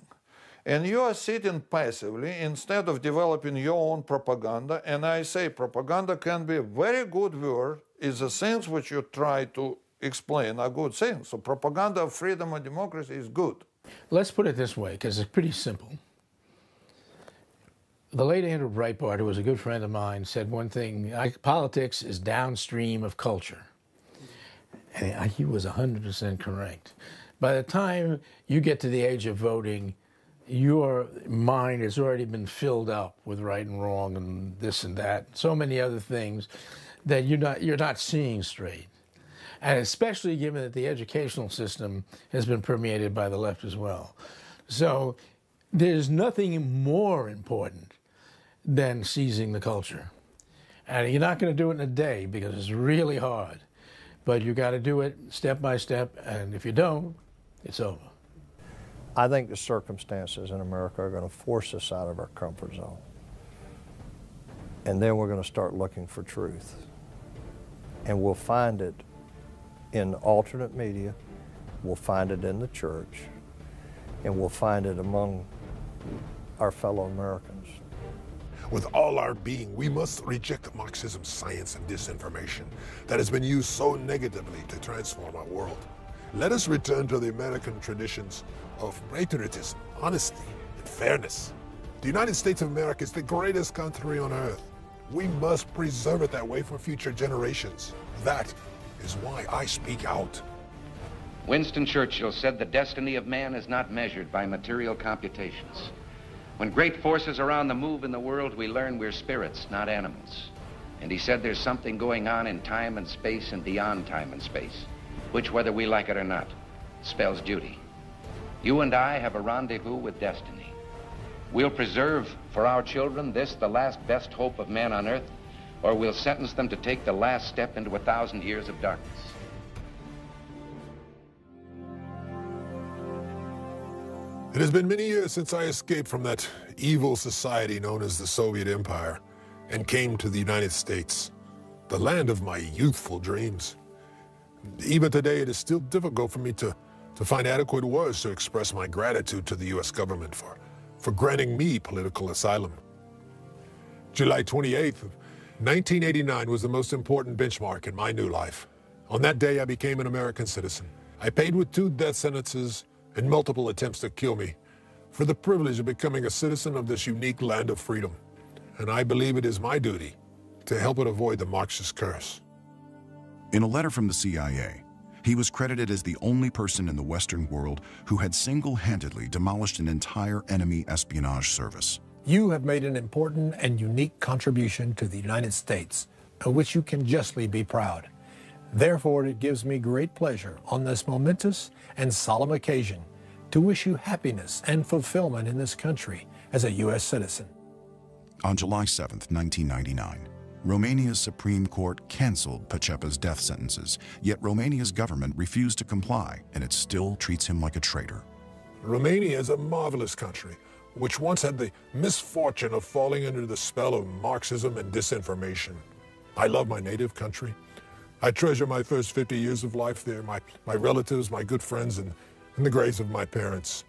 and you are sitting passively instead of developing your own propaganda, and I say propaganda can be a very good word, is the things which you try to explain are good things. So propaganda of freedom and democracy is good. Let's put it this way, because it's pretty simple. The late Andrew Breitbart, who was a good friend of mine, said one thing: politics is downstream of culture. And he was 100% correct. By the time you get to the age of voting, your mind has already been filled up with right and wrong and this and that, so many other things that you're not seeing straight. And especially given that the educational system has been permeated by the left as well. So there's nothing more important than seizing the culture. And you're not going to do it in a day because it's really hard. But you got to do it step by step, and if you don't, it's over. I think the circumstances in America are going to force us out of our comfort zone. And then we're going to start looking for truth. And we'll find it in alternate media, we'll find it in the church, and we'll find it among our fellow Americans. With all our being, we must reject Marxism's science and disinformation that has been used so negatively to transform our world. Let us return to the American traditions of patriotism, honesty, and fairness. The United States of America is the greatest country on earth. We must preserve it that way for future generations. That is why I speak out. Winston Churchill said the destiny of man is not measured by material computations. When great forces are on the move in the world, we learn we're spirits, not animals. And he said there's something going on in time and space and beyond time and space, which, whether we like it or not, spells duty. You and I have a rendezvous with destiny. We'll preserve for our children this, the last best hope of man on earth, or we'll sentence them to take the last step into 1,000 years of darkness. It has been many years since I escaped from that evil society known as the Soviet Empire and came to the United States, the land of my youthful dreams. Even today, it is still difficult for me to find adequate words to express my gratitude to the U.S. government for granting me political asylum. July 28th of 1989 was the most important benchmark in my new life. On that day, I became an American citizen. I paid with 2 death sentences and multiple attempts to kill me for the privilege of becoming a citizen of this unique land of freedom. And I believe it is my duty to help it avoid the Marxist curse. In a letter from the CIA, he was credited as the only person in the Western world who had single-handedly demolished an entire enemy espionage service. You have made an important and unique contribution to the United States, of which you can justly be proud. Therefore, it gives me great pleasure on this momentous and solemn occasion to wish you happiness and fulfillment in this country as a U.S. citizen. On July 7th, 1999, Romania's Supreme Court canceled Pacepa's death sentences, yet Romania's government refused to comply, and it still treats him like a traitor. Romania is a marvelous country, which once had the misfortune of falling under the spell of Marxism and disinformation. I love my native country. I treasure my first 50 years of life there, my relatives, my good friends, and the graves of my parents.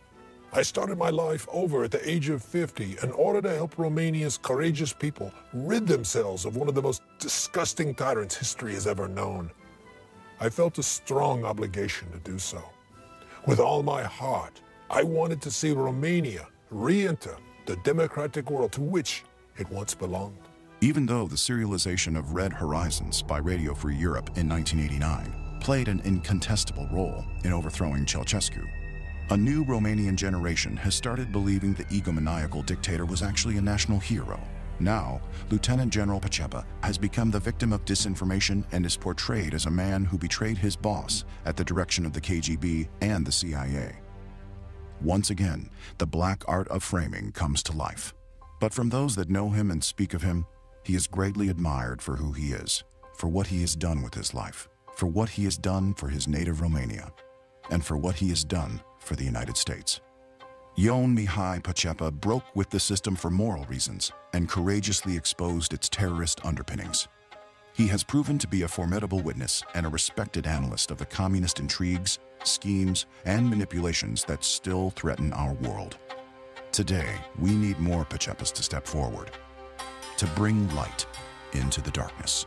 I started my life over at the age of 50 in order to help Romania's courageous people rid themselves of one of the most disgusting tyrants history has ever known. I felt a strong obligation to do so. With all my heart, I wanted to see Romania re-enter the democratic world to which it once belonged. Even though the serialization of Red Horizons by Radio Free Europe in 1989 played an incontestable role in overthrowing Ceausescu, a new Romanian generation has started believing the egomaniacal dictator was actually a national hero. Now, Lieutenant General Pacepa has become the victim of disinformation and is portrayed as a man who betrayed his boss at the direction of the KGB and the CIA. Once again, the black art of framing comes to life. But from those that know him and speak of him, he is greatly admired for who he is, for what he has done with his life, for what he has done for his native Romania, and for what he has done for the United States. Ion Mihai Pacepa broke with the system for moral reasons and courageously exposed its terrorist underpinnings. He has proven to be a formidable witness and a respected analyst of the communist intrigues, schemes, and manipulations that still threaten our world. Today, we need more Pacepas to step forward, to bring light into the darkness.